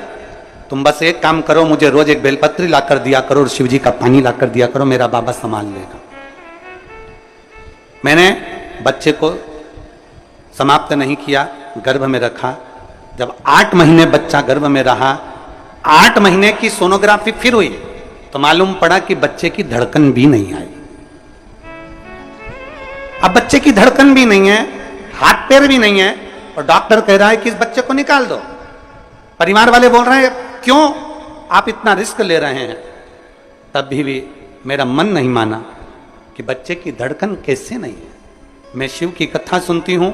तुम बस एक काम करो, मुझे रोज एक बेलपत्री लाकर दिया करो और शिव जी का पानी लाकर दिया करो, मेरा बाबा संभाल लेगा। मैंने बच्चे को समाप्त नहीं किया, गर्भ में रखा। जब 8 महीने बच्चा गर्भ में रहा, 8 महीने की सोनोग्राफी फिर हुई तो मालूम पड़ा कि बच्चे की धड़कन भी नहीं आई। अब बच्चे की धड़कन भी नहीं है, हाथ पैर भी नहीं है, और डॉक्टर कह रहा है कि इस बच्चे को निकाल दो। परिवार वाले बोल रहे हैं क्यों आप इतना रिस्क ले रहे हैं। तब भी मेरा मन नहीं माना कि बच्चे की धड़कन कैसे नहीं है। मैं शिव की कथा सुनती हूं,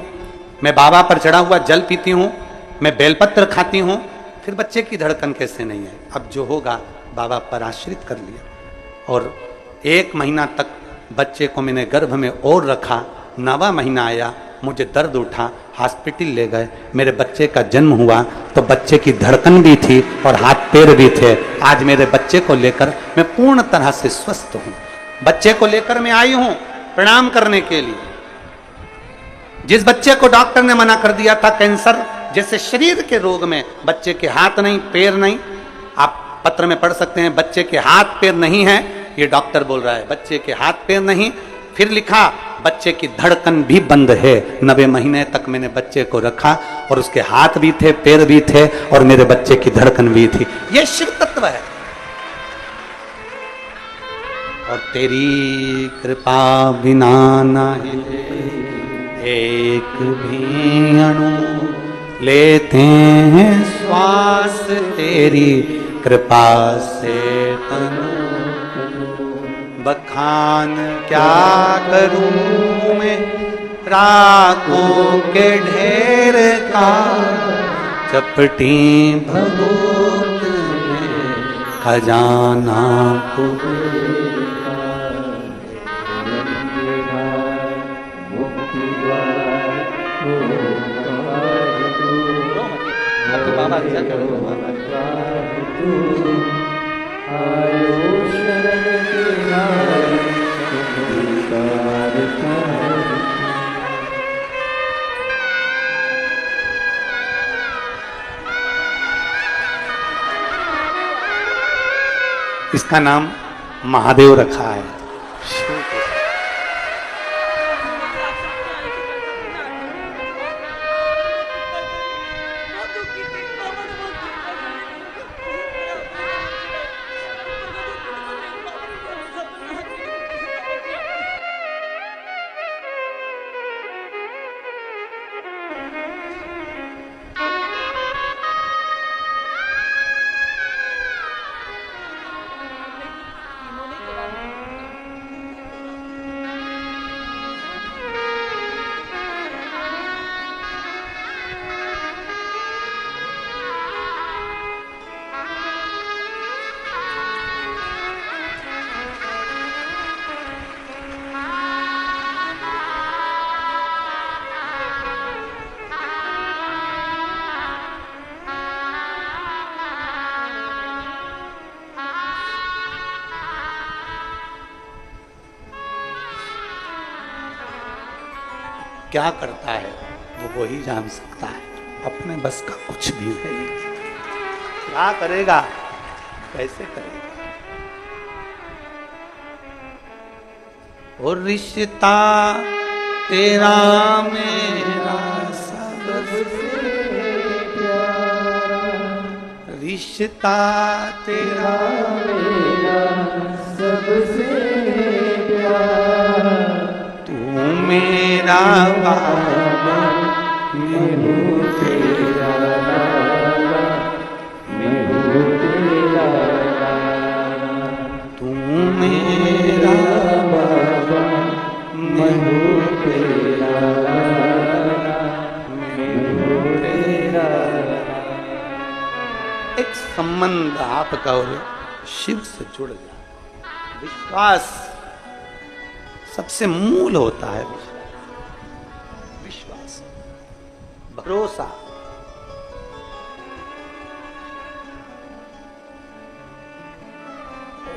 मैं बाबा पर चढ़ा हुआ जल पीती हूं, मैं बेलपत्र खाती हूं, फिर बच्चे की धड़कन कैसे नहीं है। अब जो होगा बाबा पर आश्रित कर लिया। और 1 महीना तक बच्चे को मैंने गर्भ में और रखा। 9वां महीना आया, मुझे दर्द उठा, हॉस्पिटल ले गए। मेरे बच्चे का जन्म हुआ तो बच्चे की धड़कन भी थी और हाथ पैर भी थे। आज मेरे बच्चे को लेकर मैं पूर्ण तरह से स्वस्थ हूं। बच्चे को लेकर मैं आई हूं प्रणाम करने के लिए। जिस बच्चे को डॉक्टर ने मना कर दिया था कैंसर जैसे शरीर के रोग में, बच्चे के हाथ नहीं पैर नहीं, आप पत्र में पढ़ सकते हैं, बच्चे के हाथ पैर नहीं है, ये डॉक्टर बोल रहा है, बच्चे के हाथ पैर नहीं। फिर लिखा बच्चे की धड़कन भी बंद है। 9वें महीने तक मैंने बच्चे को रखा और उसके हाथ भी थे पैर भी थे और मेरे बच्चे की धड़कन भी थी। ये शिव तत्व है। और तेरी कृपा बिना नहीं एक भी अणु लेते हैं श्वास, तेरी कृपा से तनु बखान क्या करूं मैं राखों के ढेर का, चपटी भभूत में खजाना इसका नाम महादेव रखा है। क्या करता है वो वही जान सकता है, अपने बस का कुछ भी नहीं। क्या करेगा कैसे करेगा। और रिश्ता तेरा मेरा सबसे प्यारा, रिश्ता तेरा मेरा सबसे प्यारा, तू मेरा बाबा मैं हूँ तेरा बाबा, मैं हूँ तेरा बाबा, तू मेरा बाबा मैं हूँ तेरा बाबा, मैं हूँ तेरा। एक संबंध आपका और शिव से जुड़ जा। विश्वास सबसे मूल होता है। विश्वास, भरोसा।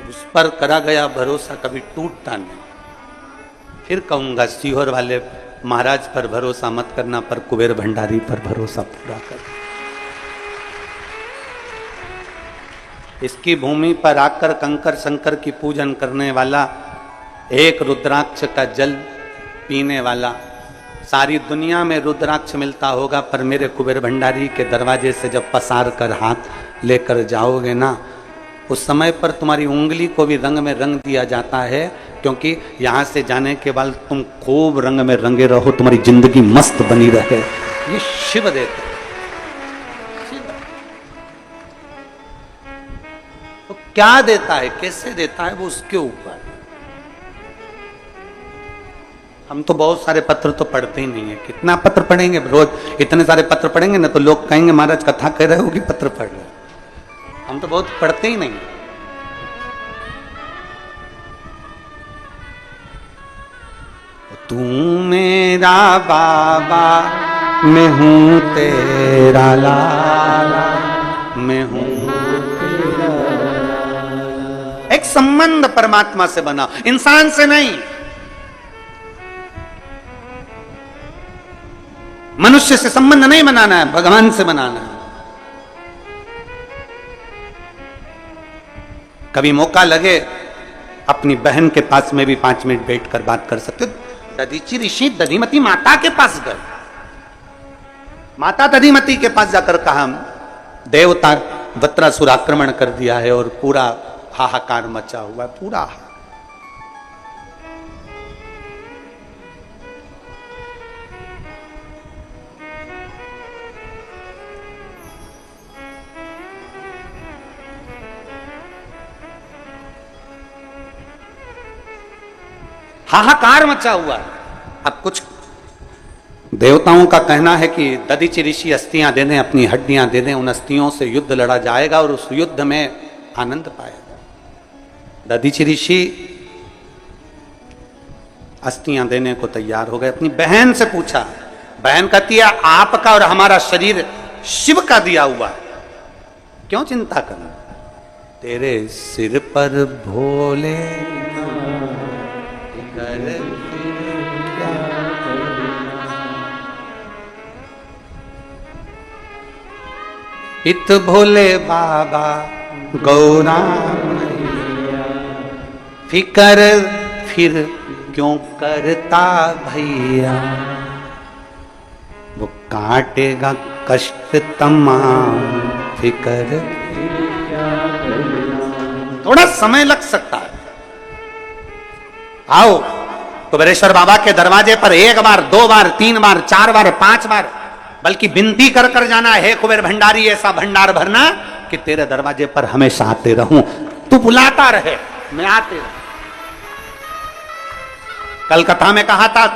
उस पर करा गया भरोसा कभी टूटता नहीं। फिर कहूंगा, सीहोर वाले महाराज पर भरोसा मत करना, पर कुबेर भंडारी पर भरोसा पूरा कर। इसकी भूमि पर आकर कंकर शंकर की पूजन करने वाला, एक रुद्राक्ष का जल पीने वाला, सारी दुनिया में रुद्राक्ष मिलता होगा, पर मेरे कुबेर भंडारी के दरवाजे से जब पसार कर हाथ लेकर जाओगे ना, उस समय पर तुम्हारी उंगली को भी रंग में रंग दिया जाता है, क्योंकि यहां से जाने के बाद तुम खूब रंग में रंगे रहो, तुम्हारी जिंदगी मस्त बनी रहे। ये शिव देता है। तो क्या देता है, कैसे देता है, वो उसके ऊपर। हम तो बहुत सारे पत्र तो पढ़ते ही नहीं है। कितना पत्र पढ़ेंगे रोज? इतने सारे पत्र पढ़ेंगे ना तो लोग कहेंगे महाराज कथा कह रहे हो कि पत्र पढ़ रहे हो। हम तो बहुत पढ़ते ही नहीं। तू मेरा बाबा, मैं हूं तेरा लाला, मैं हूं तेरा लाला। एक संबंध परमात्मा से बना, इंसान से नहीं। मनुष्य से संबंध नहीं बनाना है, भगवान से बनाना है। कभी मौका लगे अपनी बहन के पास में भी 5 मिनट बैठकर बात कर सकते हो। दधीचि ऋषि दधिमती माता के पास गए। माता दधिमती के पास जाकर कहा, देवता वत्रासुर आक्रमण कर दिया है और पूरा हाहाकार मचा हुआ है, पूरा। हाहाकार मचा हुआ है। अब कुछ देवताओं का कहना है कि दधीचि ऋषि अस्थियां दे दें, अपनी हड्डियां दे दें, उन अस्थियों से युद्ध लड़ा जाएगा और उस युद्ध में आनंद पाएगा। दधीचि ऋषि अस्थियां देने को तैयार हो गए। अपनी बहन से पूछा, बहन कहती है आपका और हमारा शरीर शिव का दिया हुआ है, क्यों चिंता करना? तेरे सिर पर भोले इत भोले बाबा गौरा फिकर फिर क्यों करता भैया, वो काटेगा कष्ट तमाम फिकर। थोड़ा समय लग सकता है। आओ कुबेरेश्वर बाबा के दरवाजे पर 1 बार 2 बार 3 बार 4 बार 5 बार, बल्कि विनती कर कर जाना है, कुबेर भंडारी ऐसा भंडार भरना कि तेरे दरवाजे पर हमेशा आते रहूं, तू बुलाता रहे, मैं आते रहूं। कल कथा में कहा था,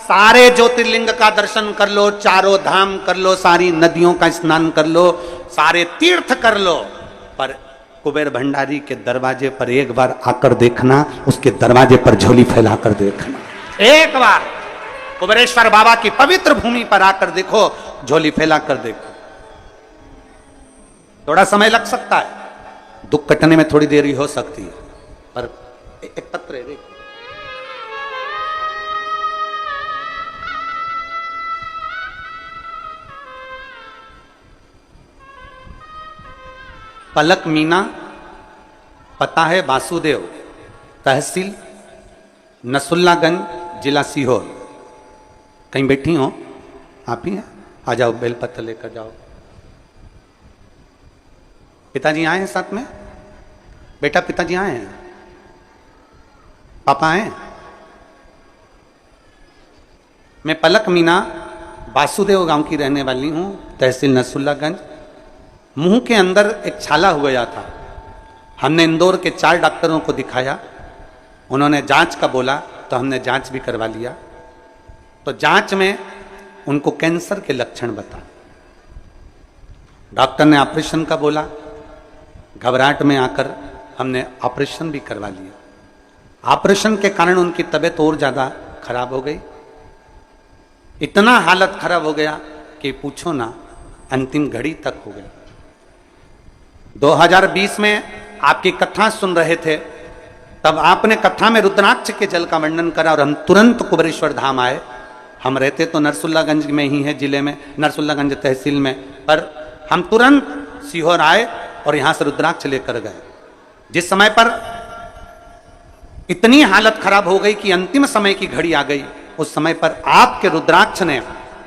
सारे ज्योतिर्लिंग का दर्शन कर लो, चारों धाम कर लो, सारी नदियों का स्नान कर लो, सारे तीर्थ कर लो, पर कुबेर भंडारी के दरवाजे पर 1 बार आकर देखना, उसके दरवाजे पर झोली फैलाकर देखना। 1 बार कुबेरेश्वर बाबा की पवित्र भूमि पर आकर देखो, झोली फैलाकर देखो। थोड़ा समय लग सकता है, दुख कटने में थोड़ी देरी हो सकती है, पर एक पत्र है देखो। पलक मीना, पता है वासुदेव, तहसील नसुल्लागंज, जिला सीहोर। कहीं बैठी हो आप ही हैं? आ जाओ, बेलपत्र लेकर जाओ। पिताजी आए हैं साथ में? बेटा पिताजी आए हैं? पापा आए? मैं पलक मीना वासुदेव गांव की रहने वाली हूं, तहसील नसुल्लागंज। मुंह के अंदर एक छाला हो गया था। हमने इंदौर के 4 डॉक्टरों को दिखाया, उन्होंने जांच का बोला तो हमने जांच भी करवा लिया। तो जांच में उनको कैंसर के लक्षण बता। डॉक्टर ने ऑपरेशन का बोला, घबराहट में आकर हमने ऑपरेशन भी करवा लिया। ऑपरेशन के कारण उनकी तबीयत और ज्यादा खराब हो गई, इतना हालत खराब हो गया कि पूछो ना, अंतिम घड़ी तक हो गई। 2020 में आपकी कथा सुन रहे थे, तब आपने कथा में रुद्राक्ष के जल का वर्णन करा और हम तुरंत कुबेरेश्वर धाम आए। हम रहते तो नरसुल्लागंज में ही है, जिले में नरसुल्लागंज तहसील में, पर हम तुरंत सीहोर आए और यहां से रुद्राक्ष लेकर गए। जिस समय पर इतनी हालत खराब हो गई कि अंतिम समय की घड़ी आ गई, उस समय पर आपके रुद्राक्ष ने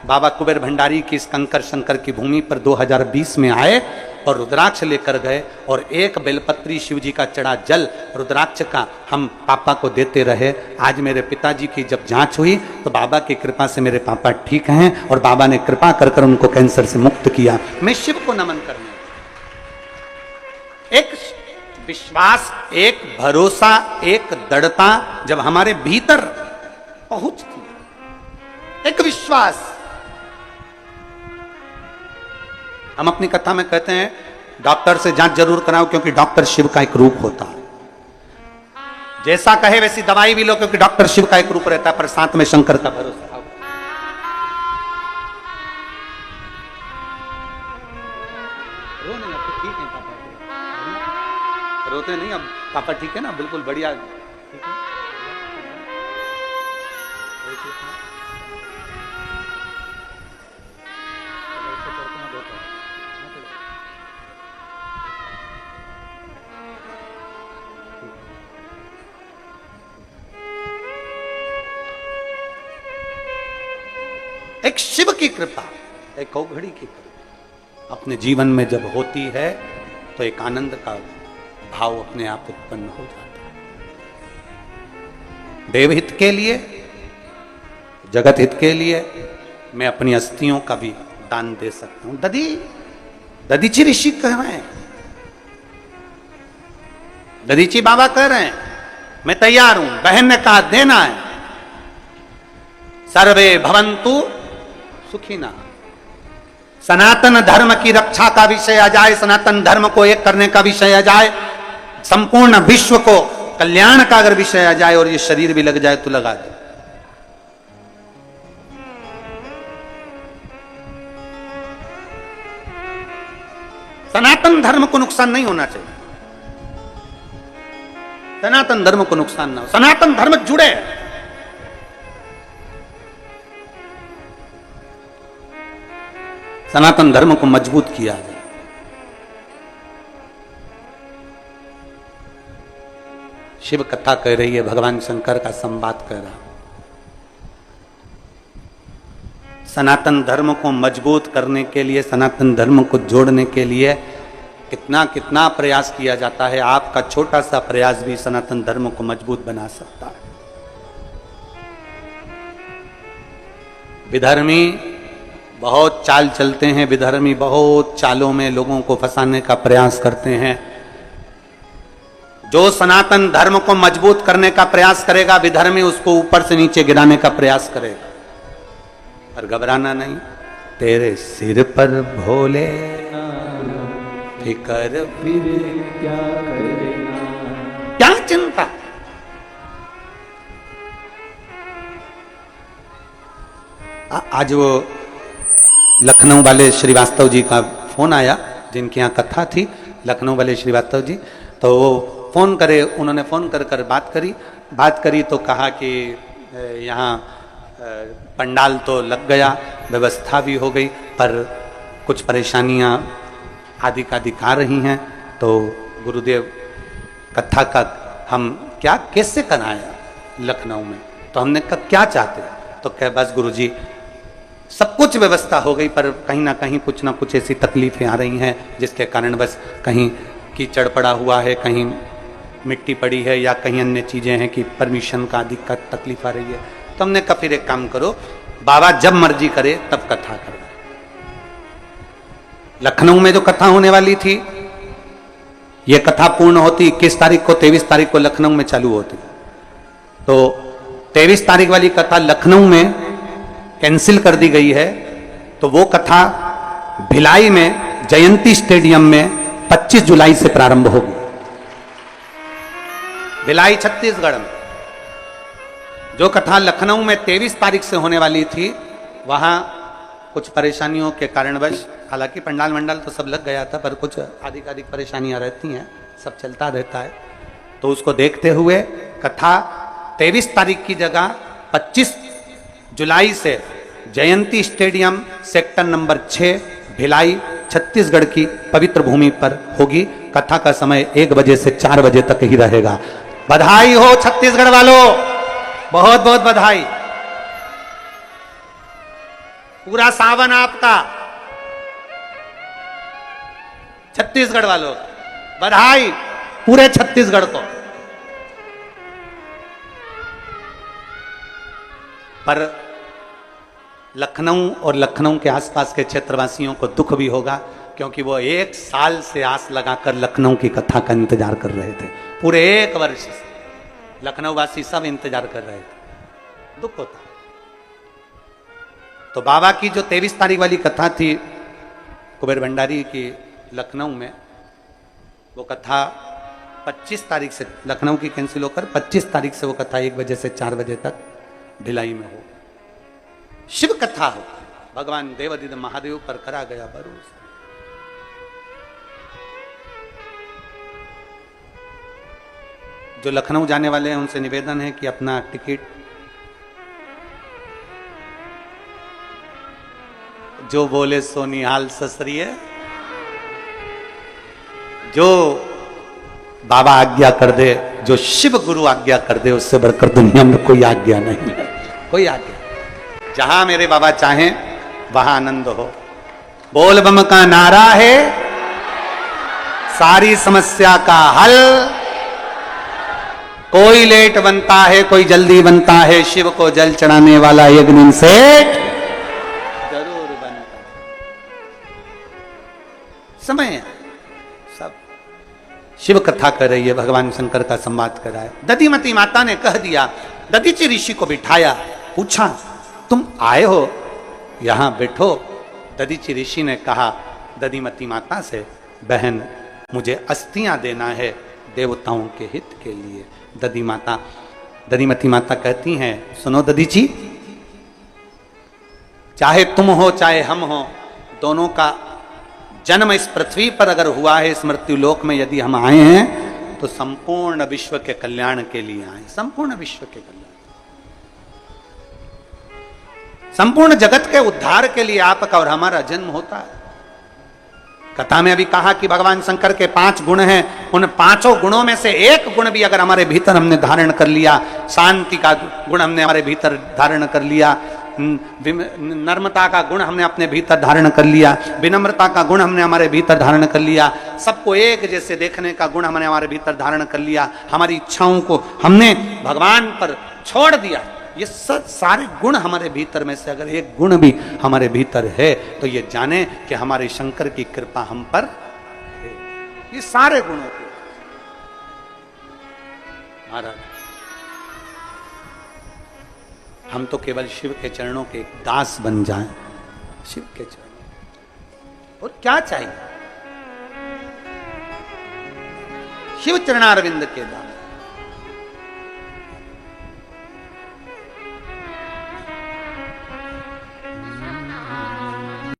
बाबा कुबेर भंडारी की इस कंकर शंकर की भूमि पर 2020 में आए और रुद्राक्ष लेकर गए और एक बेलपत्री शिव जी का चढ़ा जल रुद्राक्ष का हम पापा को देते रहे। आज मेरे पिताजी की जब जांच हुई तो बाबा की कृपा से मेरे पापा ठीक हैं और बाबा ने कृपा कर कर उनको कैंसर से मुक्त किया। मैं शिव को नमन करने, एक विश्वास, एक भरोसा, एक दृढ़ता जब हमारे भीतर पहुंचती, एक विश्वास। हम अपनी कथा में कहते हैं डॉक्टर से जांच जरूर कराओ, क्योंकि डॉक्टर शिव का एक रूप होता है। जैसा कहे वैसी दवाई भी लो, क्योंकि डॉक्टर शिव का एक रूप रहता है, पर साथ में शंकर का भरोसा। रो नहीं, अब तो ठीक है पापा, रोते नहीं अब, पापा ठीक है ना, बिल्कुल बढ़िया, ठीक है। एक शिव की कृपा, एक घड़ी की कृपा अपने जीवन में जब होती है तो एक आनंद का भाव अपने आप उत्पन्न हो जाता है। देवहित के लिए, जगत हित के लिए मैं अपनी अस्थियों का भी दान दे सकता हूं। दधीची ऋषि कह रहे हैं, दधीची बाबा कह रहे हैं मैं तैयार हूं। बहन ने कहा देना है। सर्वे भवन्तु सुखिना। सनातन धर्म की रक्षा का विषय आ जाए, सनातन धर्म को एक करने का विषय आ जाए, संपूर्ण विश्व को कल्याण का अगर विषय आ जाए और ये शरीर भी लग जाए तो लगा दे। सनातन धर्म को नुकसान नहीं होना चाहिए, सनातन धर्म को नुकसान ना हो, सनातन धर्म जुड़े। सनातन धर्म को मजबूत किया जाए। शिव कथा कह रही है, भगवान शंकर का संवाद कह रहा। सनातन धर्म को मजबूत करने के लिए, सनातन धर्म को जोड़ने के लिए कितना कितना प्रयास किया जाता है। आपका छोटा सा प्रयास भी सनातन धर्म को मजबूत बना सकता है। विधर्मी बहुत चाल चलते हैं, विधर्मी बहुत चालों में लोगों को फंसाने का प्रयास करते हैं। जो सनातन धर्म को मजबूत करने का प्रयास करेगा, विधर्मी उसको ऊपर से नीचे गिराने का प्रयास करेगा। पर घबराना नहीं, तेरे सिर पर भोले फिकर फिर क्या करना, क्या चिंता। आज वो लखनऊ वाले श्रीवास्तव जी का फोन आया, जिनके यहाँ कथा थी, लखनऊ वाले श्रीवास्तव जी, तो वो फोन करे, उन्होंने फोन कर कर बात करी तो कहा कि यहाँ पंडाल तो लग गया, व्यवस्था भी हो गई, पर कुछ परेशानियाँ आदि का दिखा रही हैं, तो गुरुदेव कथा का हम क्या कैसे कराया लखनऊ में। तो हमने कहा क्या चाहते, तो कह बस गुरुजी सब कुछ व्यवस्था हो गई, पर कहीं ना कहीं कुछ ना कुछ ऐसी तकलीफें आ रही हैं जिसके कारण बस कहीं कीचड़ पड़ा हुआ है, कहीं मिट्टी पड़ी है, या कहीं अन्य चीजें हैं कि परमिशन का दिक्कत तकलीफ आ रही है। तो हमने कहा फिर एक काम करो, बाबा जब मर्जी करे तब कथा करो। लखनऊ में जो कथा होने वाली थी, ये कथा पूर्ण होती 21 तारीख को, 23 तारीख को लखनऊ में चालू होती, तो 23 तारीख वाली कथा लखनऊ में कैंसिल कर दी गई है। तो वो कथा भिलाई में जयंती स्टेडियम में 25 जुलाई से प्रारंभ होगी। भिलाई छत्तीसगढ़ में। जो कथा लखनऊ में 23 तारीख से होने वाली थी, वहां कुछ परेशानियों के कारणवश, हालांकि पंडाल मंडाल तो सब लग गया था, पर कुछ अधिक परेशानियां रहती हैं, सब चलता रहता है। तो उसको देखते हुए कथा 23 तारीख की जगह 25 जुलाई से Jayanti stadium sector number 6 Bhilai Chhattisgarh की पवित्र भूमि पर होगी। कथा का समय 1 बजे से 4 बजे तक ही रहेगा। बधाई हो छत्तीसगढ़ वालों, बहुत बहुत बधाई। पूरा सावन आपका, छत्तीसगढ़ वालों बधाई, पूरे छत्तीसगढ़ को। पर लखनऊ और लखनऊ के आसपास के क्षेत्रवासियों को दुख भी होगा, क्योंकि वो 1 साल से आस लगाकर लखनऊ की कथा का इंतजार कर रहे थे। पूरे 1 वर्ष से लखनऊ वासी सब इंतजार कर रहे थे, दुख होता। तो बाबा की जो 23 तारीख वाली कथा थी कुबेर भंडारी की लखनऊ में, वो कथा 25 तारीख से लखनऊ की कैंसिल होकर 25 तारीख से वो कथा 1 बजे से 4 बजे तक भिलाई में हो, शिव कथा हो। भगवान देवादिदेव महादेव पर करा गया भरोसा। जो लखनऊ जाने वाले हैं उनसे निवेदन है कि अपना टिकट, जो बोले सो निहाल ससरिये, जो बाबा आज्ञा कर दे, जो शिव गुरु आज्ञा कर दे, उससे बढ़कर दुनिया में कोई आज्ञा नहीं है, कोई आज्ञा। जहां मेरे बाबा चाहें वहां आनंद हो। बोल बम का नारा है सारी समस्या का हल। कोई लेट बनता है, कोई जल्दी बनता है, शिव को जल चढ़ाने वाला एक दिन से जरूर बनता है। समय है, सब शिव कथा कर रही है, भगवान शंकर का संवाद कर रहा है। दधिमती माता ने कह दिया, दधीचि ऋषि को बिठाया, पूछा तुम आए हो, यहां बैठो। दधीचि ऋषि ने कहा दधिमती माता से, बहन मुझे अस्थियां देना है देवताओं के हित के लिए। दधिमती माता कहती हैं, सुनो दधीचि, चाहे तुम हो चाहे हम हो, दोनों का जन्म इस पृथ्वी पर अगर हुआ है, इस मृत्यु लोक में यदि हम आए हैं, तो संपूर्ण विश्व के कल्याण के लिए आए, संपूर्ण विश्व के कल्याण, संपूर्ण जगत के उद्धार के लिए आपका और हमारा जन्म होता है। कथा में अभी कहा कि भगवान शंकर के 5 गुण हैं, उन 5 गुणों में से एक गुण भी अगर हमारे भीतर हमने धारण कर लिया, शांति का गुण हमने हमारे भीतर धारण कर लिया, नर्मता का गुण हमने अपने भीतर धारण कर लिया, विनम्रता का गुण हमने हमारे भीतर धारण कर लिया, सबको एक जैसे देखने का गुण हमने हमारे भीतर धारण कर लिया, हमारी इच्छाओं को हमने भगवान पर छोड़ दिया, ये सब सारे गुण हमारे भीतर में से अगर एक गुण भी हमारे भीतर है, तो ये जाने कि हमारे शंकर की कृपा हम पर है। ये सारे गुणों को महाराज, हम तो केवल शिव के चरणों के दास बन जाएं, शिव के चरणों, और क्या चाहिए, शिव चरणारविंद के दास।